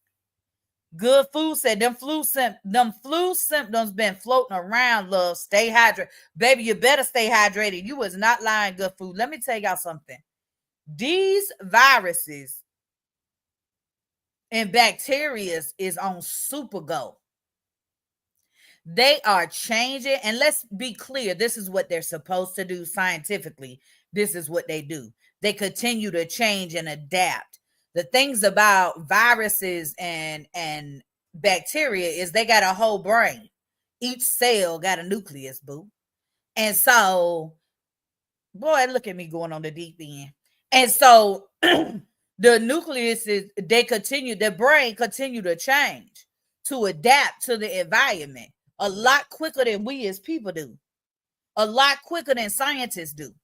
Good Food said, them flu symptoms been floating around, love. Stay hydrated. Baby, you better stay hydrated. You was not lying, Good Food. Let me tell y'all something. These viruses and bacteria is on super go. They are changing, and let's be clear, this is what they're supposed to do scientifically. This is what they do. They continue to change and adapt. The things about viruses and bacteria is they got a whole brain. Each cell got a nucleus, boo. And so, boy, look at me going on the deep end. And so the nucleus is, the brain continue to change, to adapt to the environment a lot quicker than we as people do, a lot quicker than scientists do.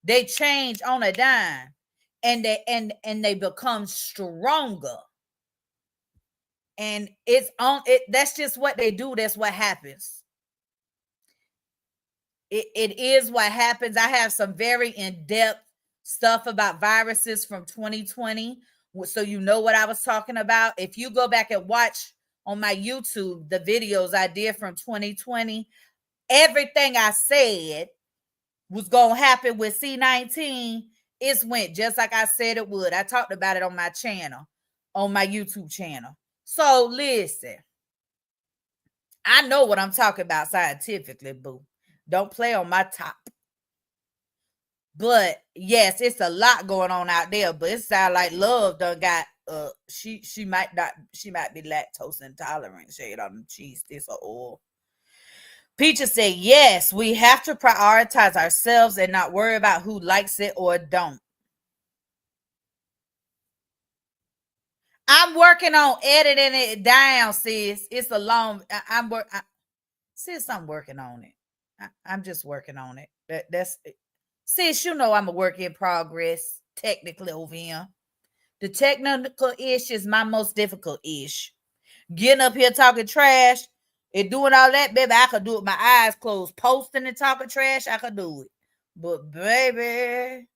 They change on a dime, and they become stronger. And it's on it. That's just what they do. That's what happens. It is what happens. I have some very in-depth stuff about viruses from 2020. So you know what I was talking about. If you go back and watch on my YouTube the videos I did from 2020, everything I said was going to happen with C19. It went just like I said it would. I talked about it on my channel, on my YouTube channel. So listen, I know what I'm talking about scientifically, boo. Don't play on my top. But yes, it's a lot going on out there. But it sounds like Love done got she might be lactose intolerant. Shade on cheese, this or oil. Peaches said, yes, we have to prioritize ourselves and not worry about who likes it or don't. I'm working on editing it down, sis. It's a long. I'm working on it. I'm just working on it. That's sis. You know I'm a work in progress. Technically over here, the technical ish is my most difficult ish. Getting up here talking trash and doing all that, baby, I could do it with my eyes closed. Posting and talking trash, I could do it. But baby,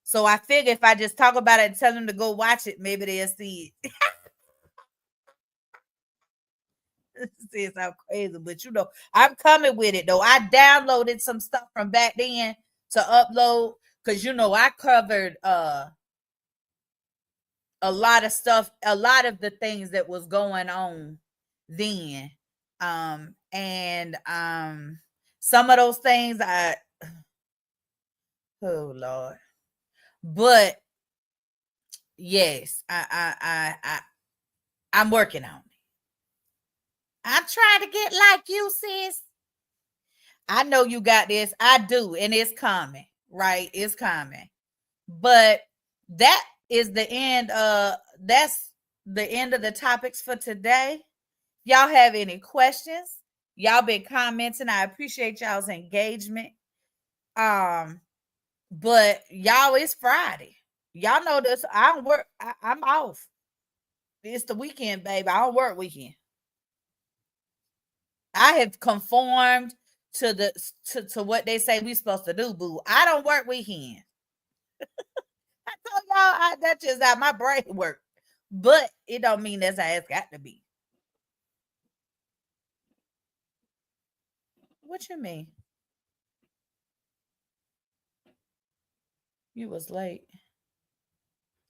so I figure if I just talk about it and tell them to go watch it, maybe they'll see it. Says I'm crazy, but you know, I'm coming with it though. I downloaded some stuff from back then to upload because you know I covered a lot of stuff, a lot of the things that was going on then. And some of those things oh Lord. But yes, I'm working on it. I'm trying to get like you, sis. I know you got this. I do, and it's coming, right? It's coming. But that is the end. That's the end of the topics for today. Y'all have any questions? Y'all been commenting. I appreciate y'all's engagement. But y'all, it's Friday. Y'all know this. I don't work. I'm off. It's the weekend, baby. I don't work weekend. I have conformed to the to what they say we supposed to do, boo. I don't work weekend. I told y'all that's just how my brain work. But it don't mean that's how it's got to be. What you mean? You was late.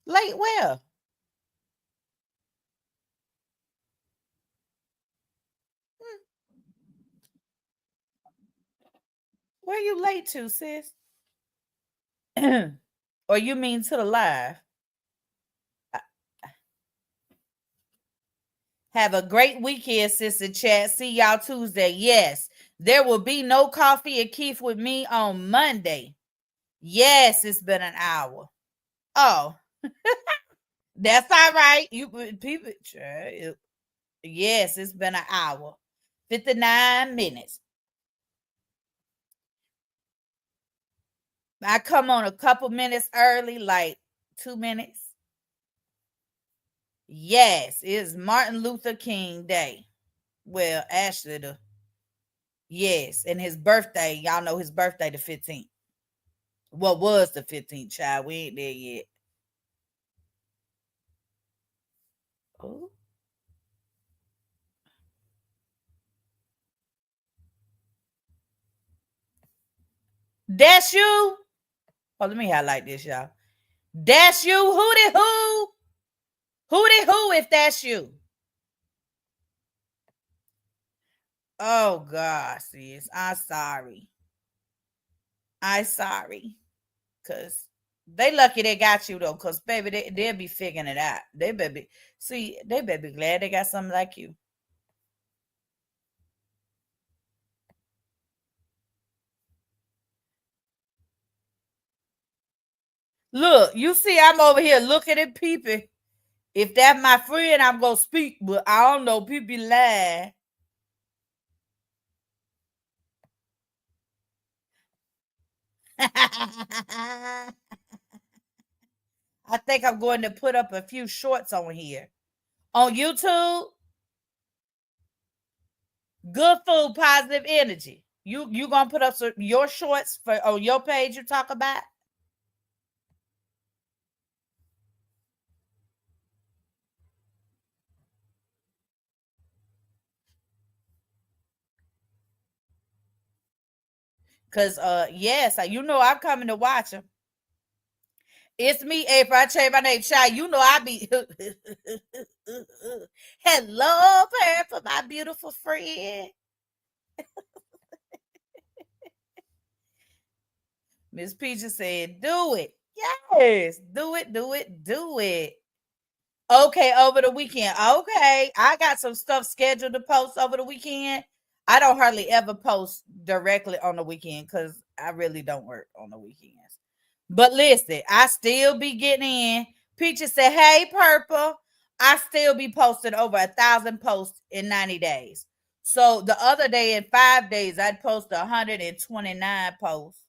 Late where? Where you late to, sis? Or you mean to the live? Have a great weekend, Sister Chat. See y'all Tuesday. Yes, there will be no Coffee and Kief with me on Monday. Yes, it's been an hour. Oh, that's all right. You people, yes, it's been an hour, 59 minutes. I come on a couple minutes early, like 2 minutes. Yes, it's Martin Luther King Day. Well, actually, yes, and his birthday. Y'all know his birthday the 15th. What was the 15th, child? We ain't there yet. Oh. That's you. Oh, let me highlight this, y'all. That's you. Hootie who? Hootie who if that's you? Oh God, sis. I'm sorry. I'm sorry. Cause they lucky they got you though, cause baby, they'll be figuring it out. They better be glad they got something like you. Look, you see, I'm over here looking at people. If that's my friend, I'm gonna speak, but I don't know. People be lying. I think I'm going to put up a few shorts on here. On YouTube, good food, positive energy. You gonna put up your shorts for on your page you talk about? Cause yes, you know I'm coming to watch them. It's me, April. I change my name, Shy. You know I be hello, for my beautiful friend. Miss Peaches said, do it. Yes, do it, do it, do it. Okay, over the weekend. Okay, I got some stuff scheduled to post over the weekend. I don't hardly ever post directly on the weekend because I really don't work on the weekends. But listen, I still be getting in. Peaches said, hey, Purple. I still be posting over 1,000 posts in 90 days. So the other day in 5 days, I'd post 129 posts.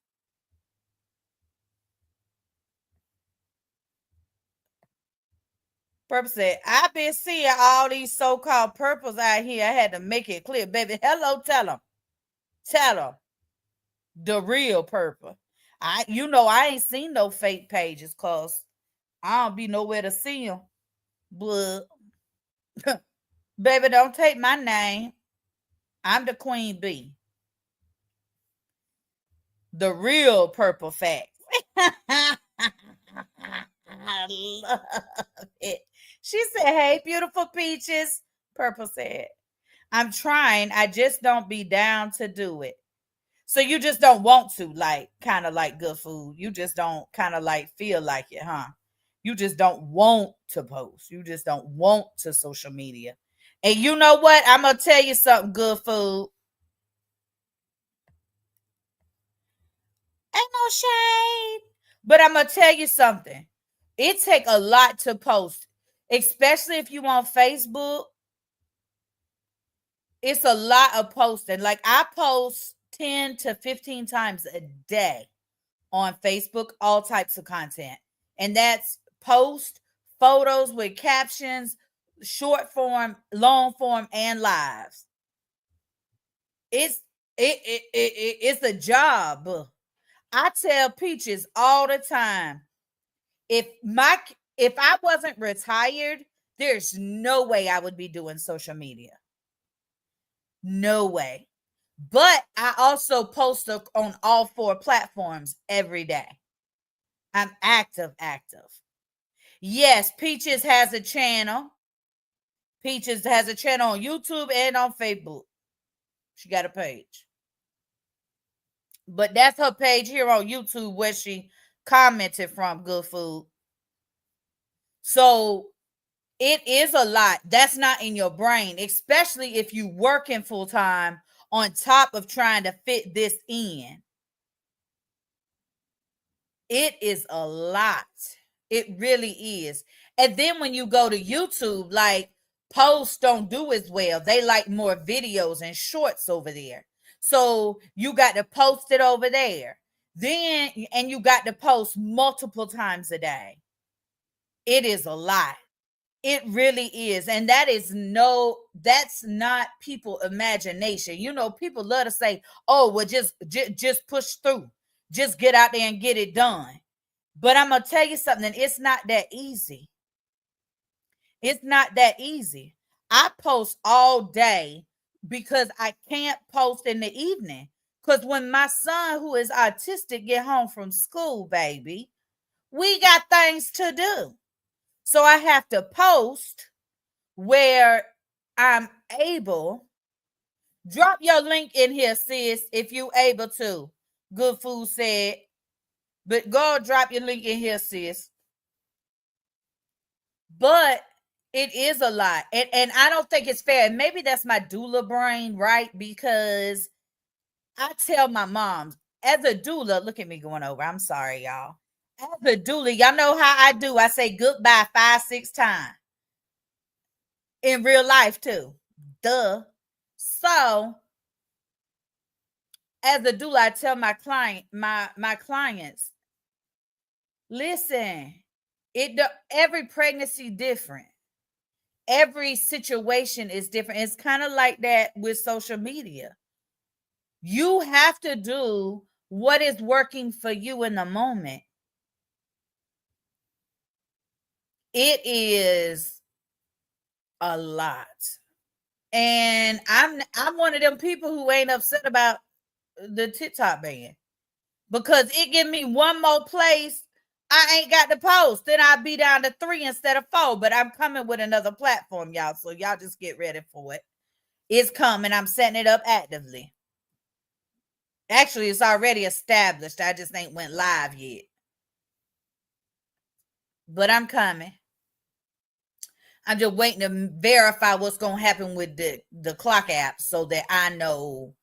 Purple said, I've been seeing all these so-called purples out here. I had to make it clear. Baby, hello, tell them. Tell them. The real purple. I ain't seen no fake pages because I don't be nowhere to see them. But, baby, don't take my name. I'm the queen bee. The real purple fact. I love it. She said, hey, beautiful peaches. Purple said, I'm trying. I just don't be down to do it. So you just don't want to, like, kind of like good food. You just don't kind of like feel like it, huh? You just don't want to post. You just don't want to social media. And you know what? I'm gonna tell you something, good food. Ain't no shade. But I'm gonna tell you something. It take a lot to post, especially if you on Facebook. It's a lot of posting. Like I post 10 to 15 times a day on Facebook, all types of content. And that's post, photos with captions, short form, long form, and lives. It's it's a job. I tell Peaches all the time, if my if I wasn't retired, there's no way I would be doing social media. No way. But I also post on all four platforms every day. I'm active. Yes, Peaches has a channel. Peaches has a channel on YouTube and on Facebook. She got a page. But that's her page here on YouTube where she commented from Good Food. So it is a lot. That's not in your brain, especially if you working full time on top of trying to fit this in. It is a lot. It really is. And then when you go to YouTube, like posts don't do as well. They like more videos and shorts over there. So you got to post it over there. Then, and you got to post multiple times a day. It is a lot. It really is. And that's not people imagination. You know, people love to say, oh, well, just push through. Just get out there and get it done. But I'm going to tell you something. It's not that easy. It's not that easy. I post all day because I can't post in the evening. Because when my son, who is autistic, get home from school, baby, we got things to do. So I have to post where I'm able. Drop your link in here, sis, if you able to. Good Food said. But go drop your link in here, sis. But it is a lot. And I don't think it's fair. And maybe that's my doula brain, right? Because I tell my moms, as a doula, look at me going over. I'm sorry, y'all. As a doula, y'all know how I do. I say goodbye 5, 6 times in real life too. Duh. So as a doula, I tell my clients, listen, every pregnancy different. Every situation is different. It's kind of like that with social media. You have to do what is working for you in the moment. It is a lot. And I'm one of them people who ain't upset about the TikTok ban, because it give me one more place I ain't got to post. Then I'll be down to 3 instead of 4. But I'm coming with another platform, y'all. So y'all just get ready for it. It's coming. I'm setting it up actively. Actually, it's already established. I just ain't went live yet. But I'm coming. I'm just waiting to verify what's going to happen with the clock app so that I know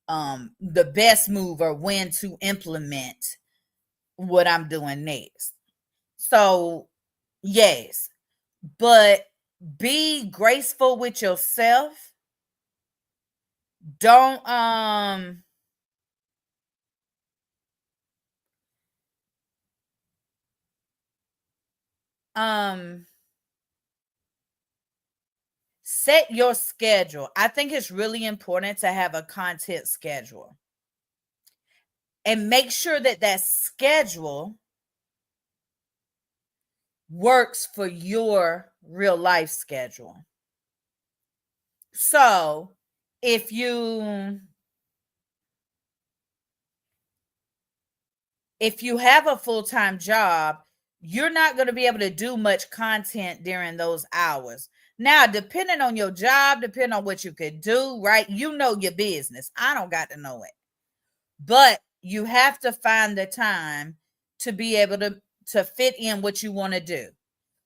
the best move or when to implement what I'm doing next. So, yes, but be graceful with yourself. Don't set your schedule. I think it's really important to have a content schedule. And make sure that that schedule works for your real life schedule. So, if you have a full-time job, you're not going to be able to do much content during those hours. Now, depending on your job, depending on what you could do, right? You know your business. I don't got to know it. But you have to find the time to be able to fit in what you want to do.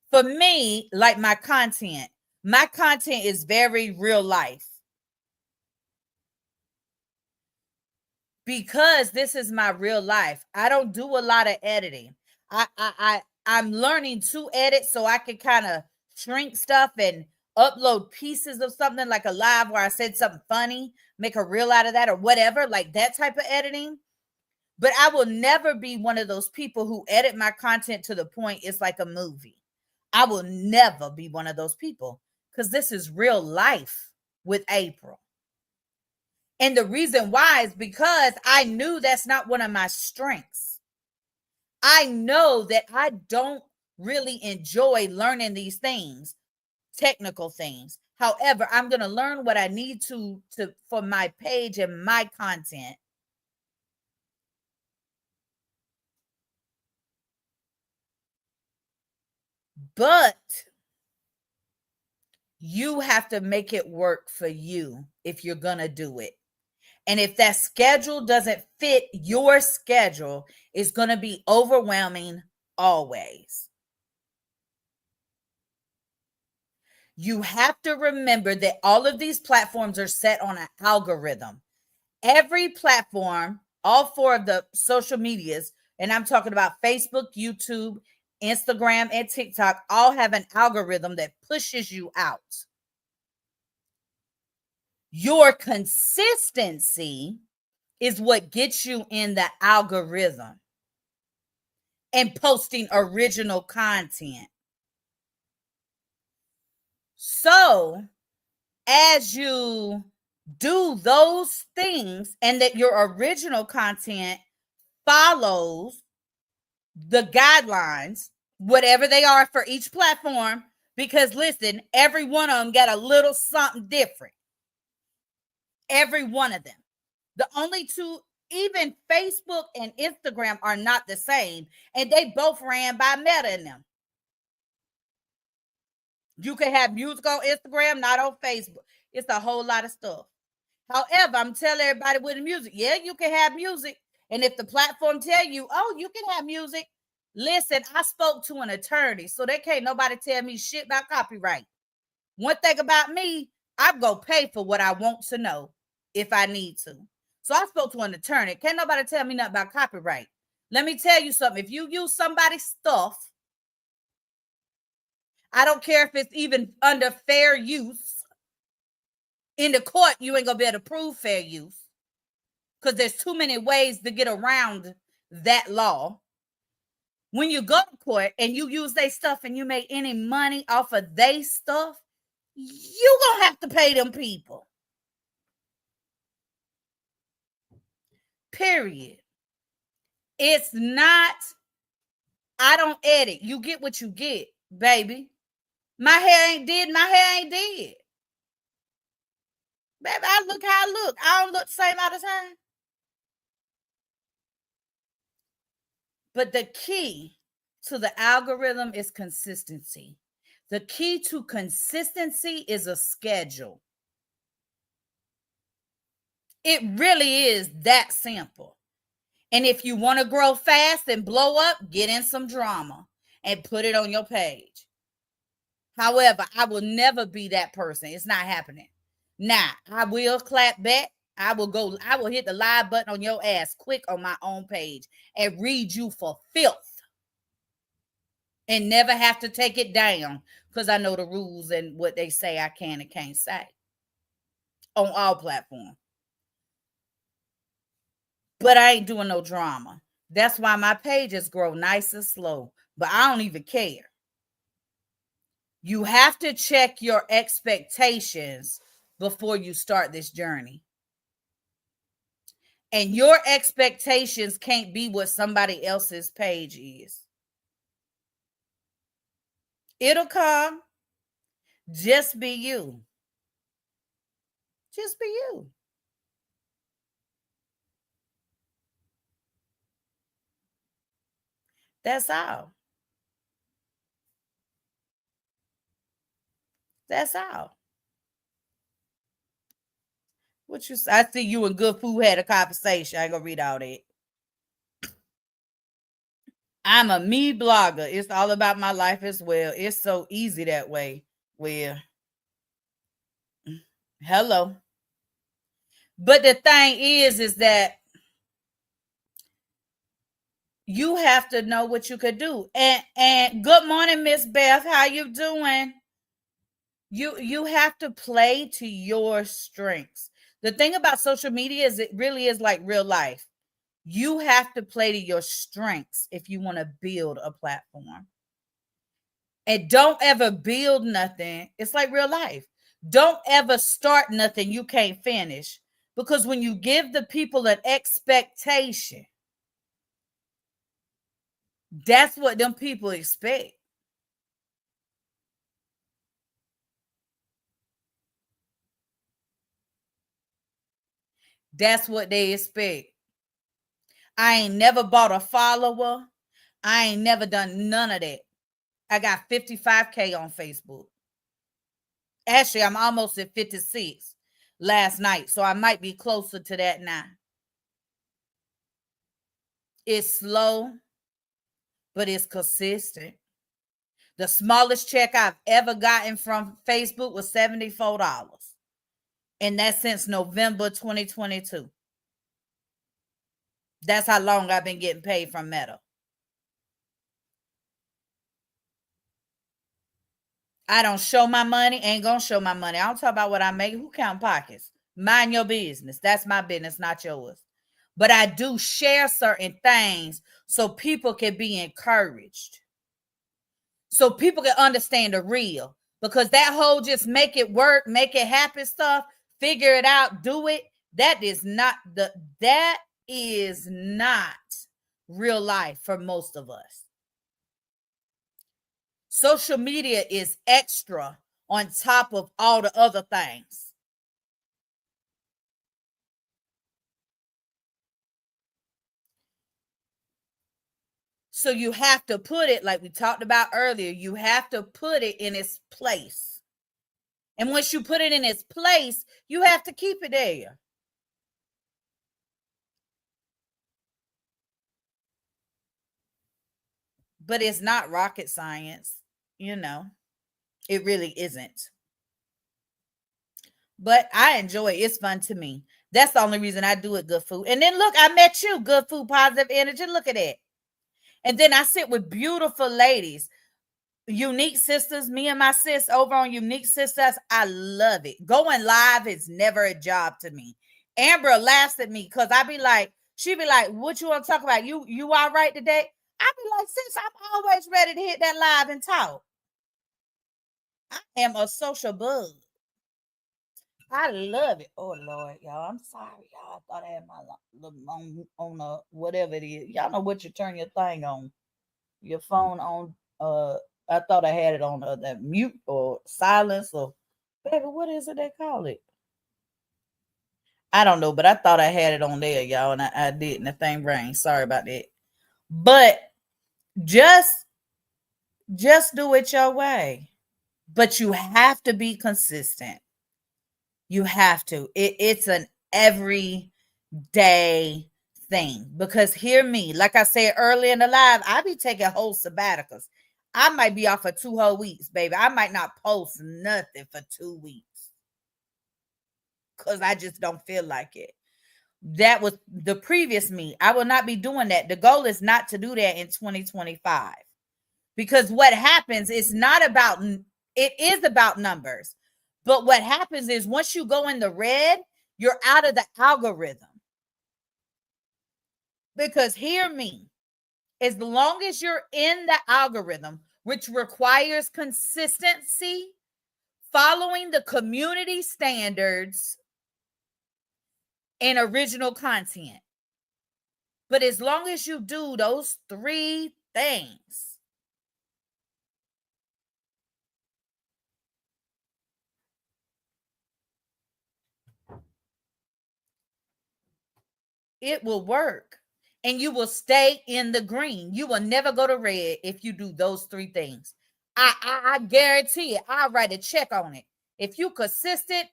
For me, like my content is very real life. Because this is my real life. I don't do a lot of editing. I'm learning to edit so I can kind of shrink stuff and upload pieces of something, like a live where I said something funny, make a reel out of that or whatever, like that type of editing. But I will never be one of those people who edit my content to the point it's like a movie. I will never be one of those people, because this is real life with April. And the reason why is because I knew that's not one of my strengths. I know that I don't really enjoy learning these things, technical things. However, I'm going to learn what I need to for my page and my content. But you have to make it work for you if you're going to do it. And if that schedule doesn't fit your schedule, it's going to be overwhelming always. You have to remember that all of these platforms are set on an algorithm. Every platform, all 4 of the social medias, and I'm talking about Facebook, YouTube, Instagram, and TikTok, all have an algorithm that pushes you out. Your consistency is what gets you in the algorithm and posting original content. So, as you do those things and that your original content follows the guidelines, whatever they are for each platform, because listen, every one of them got a little something different. Every one of them. The only two, even Facebook and Instagram, are not the same, and they both ran by Meta in them. You can have music on Instagram, not on Facebook. It's a whole lot of stuff. However, I'm telling everybody with the music, yeah, you can have music. And if the platform tell you, oh, you can have music, listen, I spoke to an attorney, so they can't nobody tell me shit about copyright. One thing about me, I'm going to pay for what I want to know if I need to. So I spoke to an attorney. Can't nobody tell me nothing about copyright. Let me tell you something. If you use somebody's stuff, I don't care if it's even under fair use. In the court, you ain't gonna be able to prove fair use because there's too many ways to get around that law. When you go to court and you use their stuff and you make any money off of their stuff, you gonna have to pay them people. Period. It's not, I don't edit. You get what you get, baby. My hair ain't did. Baby, I look how I look. I don't look the same all the time. But the key to the algorithm is consistency. The key to consistency is a schedule. It really is that simple. And if you want to grow fast and blow up, get in some drama and put it on your page. However, I will never be that person. It's not happening. Now, I will clap back. I will hit the live button on your ass quick on my own page and read you for filth and never have to take it down because I know the rules and what they say I can and can't say on all platforms. But I ain't doing no drama. That's why my pages grow nice and slow, but I don't even care. You have to check your expectations before you start this journey. And your expectations can't be what somebody else's page is. It'll come. Just be you. Just be you. That's all. That's all. What you say? I see you and Good Food had a conversation. I ain't gonna read all that. I'm a me blogger. It's all about my life as well. It's so easy that way. Well, hello. But the thing is that you have to know what you could do. And good morning, Miss Beth. How you doing? You have to play to your strengths. The thing about social media is it really is like real life. You have to play to your strengths if you want to build a platform. And don't ever build nothing. It's like real life. Don't ever start nothing you can't finish. Because when you give the people an expectation, that's what them people expect. That's what they expect. I ain't never bought a follower. I ain't never done none of that. I got 55K on Facebook. Actually, I'm almost at 56 last night, so I might be closer to that now. It's slow, but it's consistent. The smallest check I've ever gotten from Facebook was $74. And that's since November 2022. That's how long I've been getting paid from Meta. I don't show my money, ain't gonna show my money. I don't talk about what I make. Who count pockets? Mind your business. That's my business, not yours. But I do share certain things so people can be encouraged. So people can understand the real. Because that whole just make it work, make it happen stuff, figure it out, do it. That is not real life for most of us. Social media is extra on top of all the other things. So you have to put it, like we talked about earlier, you have to put it in its place. And once you put it in its place, you have to keep it there. But it's not rocket science, It really isn't. But I enjoy it. It's fun to me. That's the only reason I do it, good food. And then look, I met you, good food, positive energy. Look at that. And then I sit with beautiful ladies, Unique Sisters, me and my sis over on Unique Sisters. I love it. Going live is never a job to me. Amber laughs at me because I be like, she be like, what you want to talk about? You all right today? I be like, sis, I'm always ready to hit that live and talk. I am a social bug. I love it. Oh Lord, y'all. I'm sorry, y'all. I thought I had my on whatever it is. Y'all know what you turn your thing on. Your phone on. I thought I had it on that mute or silence or baby. What is it they call it? I don't know, but I thought I had it on there, y'all, and I didn't. The thing rang. Sorry about that. But just just do it your way. But you have to be consistent. You have to. It's an everyday thing. Because hear me, like I said earlier in the live, I be taking whole sabbaticals. I might be off for 2 whole weeks, baby. I might not post nothing for 2 weeks because I just don't feel like it. That was the previous me. I will not be doing that. The goal is not to do that in 2025 because what happens is not about, it is about numbers. But what happens is once you go in the red, you're out of the algorithm. Because hear me, as long as you're in the algorithm, which requires consistency, following the community standards, and original content. But as long as you do those 3 things, it will work. And you will stay in the green. You will never go to red if you do those 3 things. I guarantee it. I'll write a check on it. If you consistent,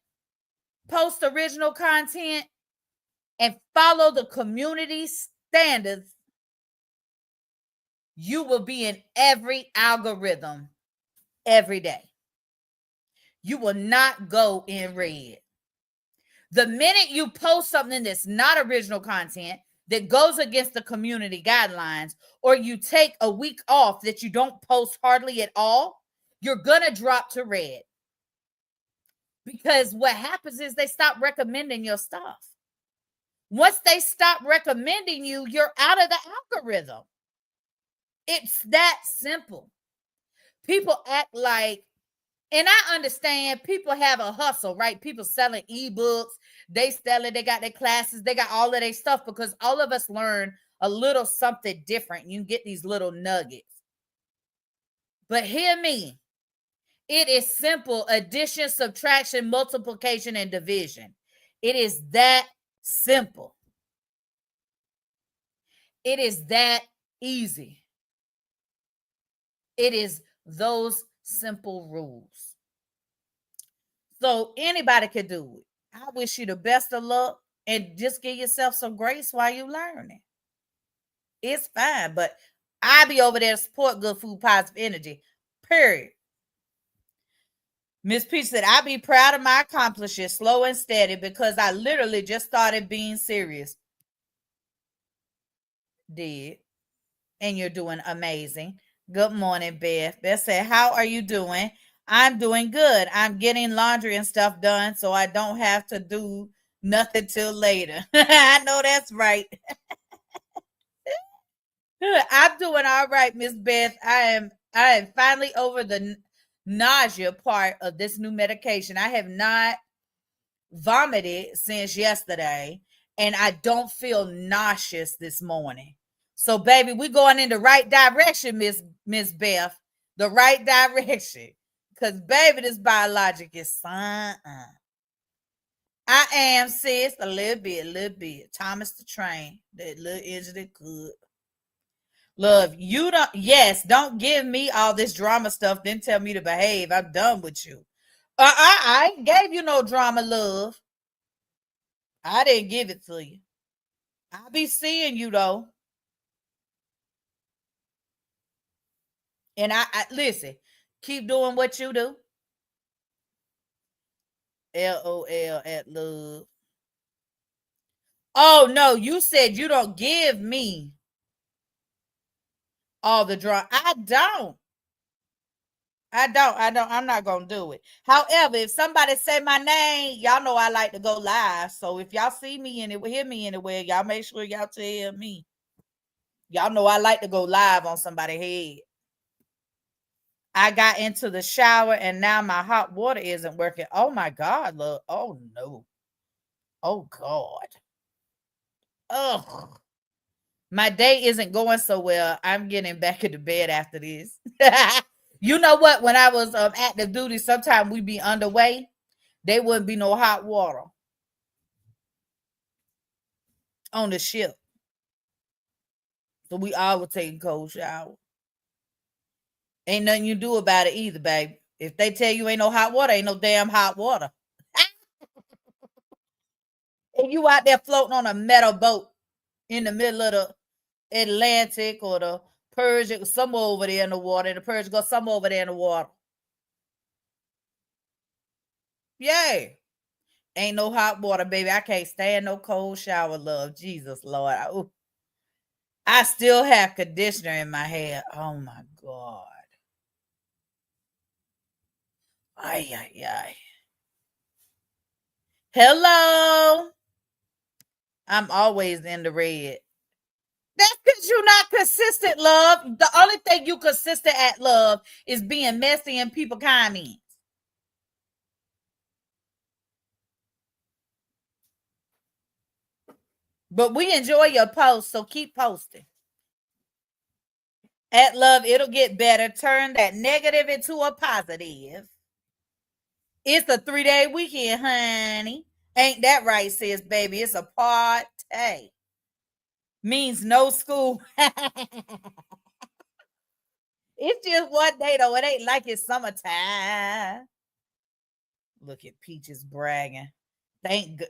post original content, and follow the community standards, you will be in every algorithm every day. You will not go in red. The minute you post something that's not original content, that goes against the community guidelines, or you take a week off that you don't post hardly at all, you're going to drop to red. Because what happens is they stop recommending your stuff. Once they stop recommending you, you're out of the algorithm. It's that simple. People act like, and I understand people have a hustle, right? People selling ebooks, they sell it, they got their classes, they got all of their stuff because all of us learn a little something different. You get these little nuggets. But hear me, it is simple addition, subtraction, multiplication, and division. It is that simple. It is that easy. It is those simple rules. So anybody could do it. I wish you the best of luck and just give yourself some grace while you learning. It's fine, but I be over there to support good food, positive energy. Period. Miss Peach said, I be proud of my accomplishments, slow and steady, because I literally just started being serious. Did. And you're doing amazing. Good morning, Beth. Beth said, how are you doing? I'm doing good. I'm getting laundry and stuff done so I don't have to do nothing till later. I know that's right. I'm doing all right, Miss Beth. I am finally over the nausea part of this new medication. I have not vomited since yesterday, and I don't feel nauseous this morning. So, baby, we're going in the right direction, Miss Beth. The right direction. Because, baby, this biologic is I am, sis, a little bit. Thomas the Train, that little engine that could. Love, you don't, yes, don't give me all this drama stuff, then tell me to behave. I'm done with you. I ain't gave you no drama, love. I didn't give it to you. I'll be seeing you though. And I listen, keep doing what you do. LOL at love. Oh no, you said you don't give me all the draw. I don't. I'm not gonna do it. However, if somebody say my name, y'all know I like to go live. So if y'all see me and hear me anywhere, y'all make sure y'all tell me. Y'all know I like to go live on somebody's head. I got into the shower and now my hot water isn't working. Oh my God, look. Oh no. Oh God. Ugh. My day isn't going so well. I'm getting back into bed after this. You know what? When I was active duty, sometimes we'd be underway. There wouldn't be no hot water on the ship. So we all would take a cold shower. Ain't nothing you do about it either, babe. If they tell you ain't no hot water, ain't no damn hot water. And you out there floating on a metal boat in the middle of the Atlantic or the Persian, somewhere over there in the water, and the Persian goes somewhere over there in the water. Yeah. Ain't no hot water, baby. I can't stand no cold shower, love. Jesus, Lord. I still have conditioner in my hair. Oh my God. Ay, ay, ay. Hello. I'm always in the red. That's because you're not consistent, love. The only thing you consistent at, love, is being messy in people comments. But we enjoy your posts, so keep posting. At love, it'll get better. Turn that negative into a positive. It's a 3-day weekend, honey. Ain't that right, sis, baby? It's a party. Means no school. It's just one day, though. It ain't like it's summertime. Look at Peaches bragging.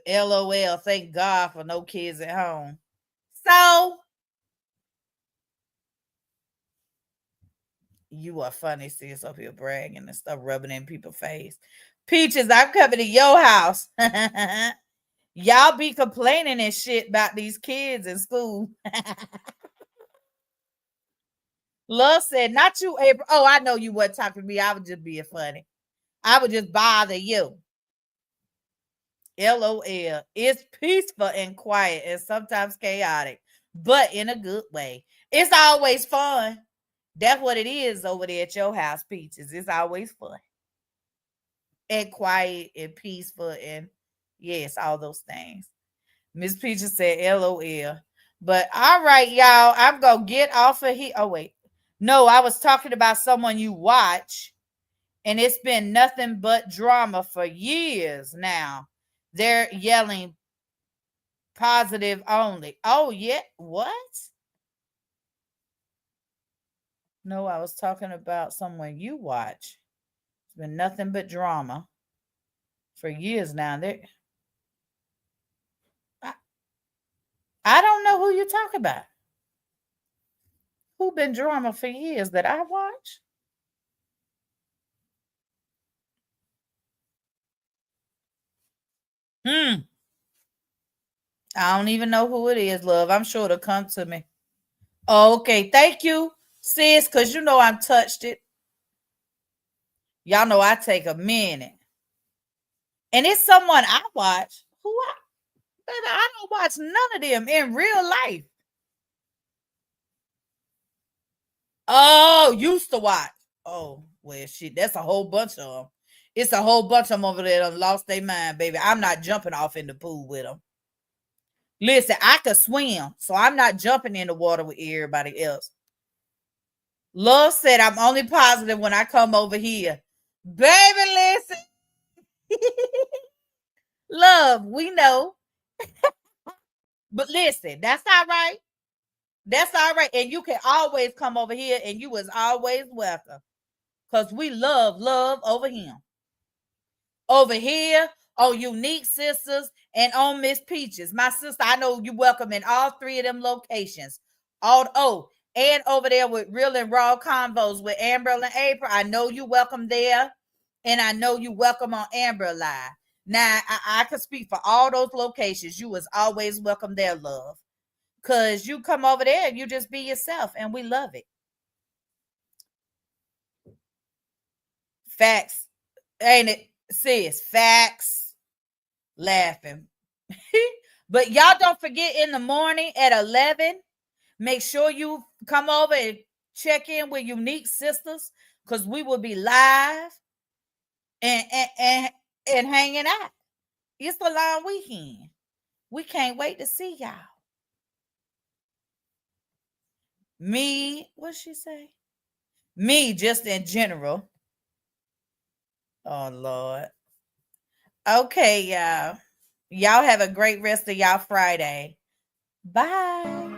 LOL. Thank God for no kids at home. So, you are funny, sis, up here bragging and stuff, rubbing in people's face. Peaches, I'm coming to your house. Y'all be complaining and shit about these kids in school. Love said, not you, April. Oh, I know you weren't talking to me. I was just being funny. I would just bother you. LOL. It's peaceful and quiet and sometimes chaotic, but in a good way. It's always fun. That's what it is over there at your house, Peaches. It's always fun and quiet and peaceful and yes, all those things. Miss Peaches said LOL. But all right, y'all, I'm gonna get off of here. Oh, wait. No, I was talking about someone you watch, and it's been nothing but drama for years now. They're yelling positive only. Oh, yeah. What? No, I was talking about someone you watch. It's been nothing but drama for years now. I don't know who you talk about. Who been drama for years that I watch? I don't even know who it is, love. I'm sure it'll come to me. Okay, thank you, sis, because you know I'm touched it. Y'all know I take a minute. And it's someone I watch who I don't watch none of them in real life. Oh, used to watch. Oh, well, shit, that's a whole bunch of them. It's a whole bunch of them over there that lost their mind, baby. I'm not jumping off in the pool with them. Listen, I could swim, so I'm not jumping in the water with everybody else. Love said I'm only positive when I come over here. Baby, listen. Love, we know. But listen, that's all right. That's all right. And you can always come over here and you was always welcome. Because we love over here. Over here on Unique Sisters and on Miss Peaches. My sister, I know you welcome in all three of them locations. And over there with Real and Raw Convos with Amber and April. I know you welcome there. And I know you welcome on Amber Live. Now, I could speak for all those locations. You was always welcome there, love. Because you come over there and you just be yourself, and we love it. Facts. Ain't it, sis? Facts. Laughing. But y'all don't forget in the morning at 11, make sure you come over and check in with Unique Sisters, because we will be live and hanging out. It's a long weekend. We can't wait to see y'all. Me, what she say? Me, just in general. Oh Lord. Okay, y'all. Y'all have a great rest of y'all Friday. Bye.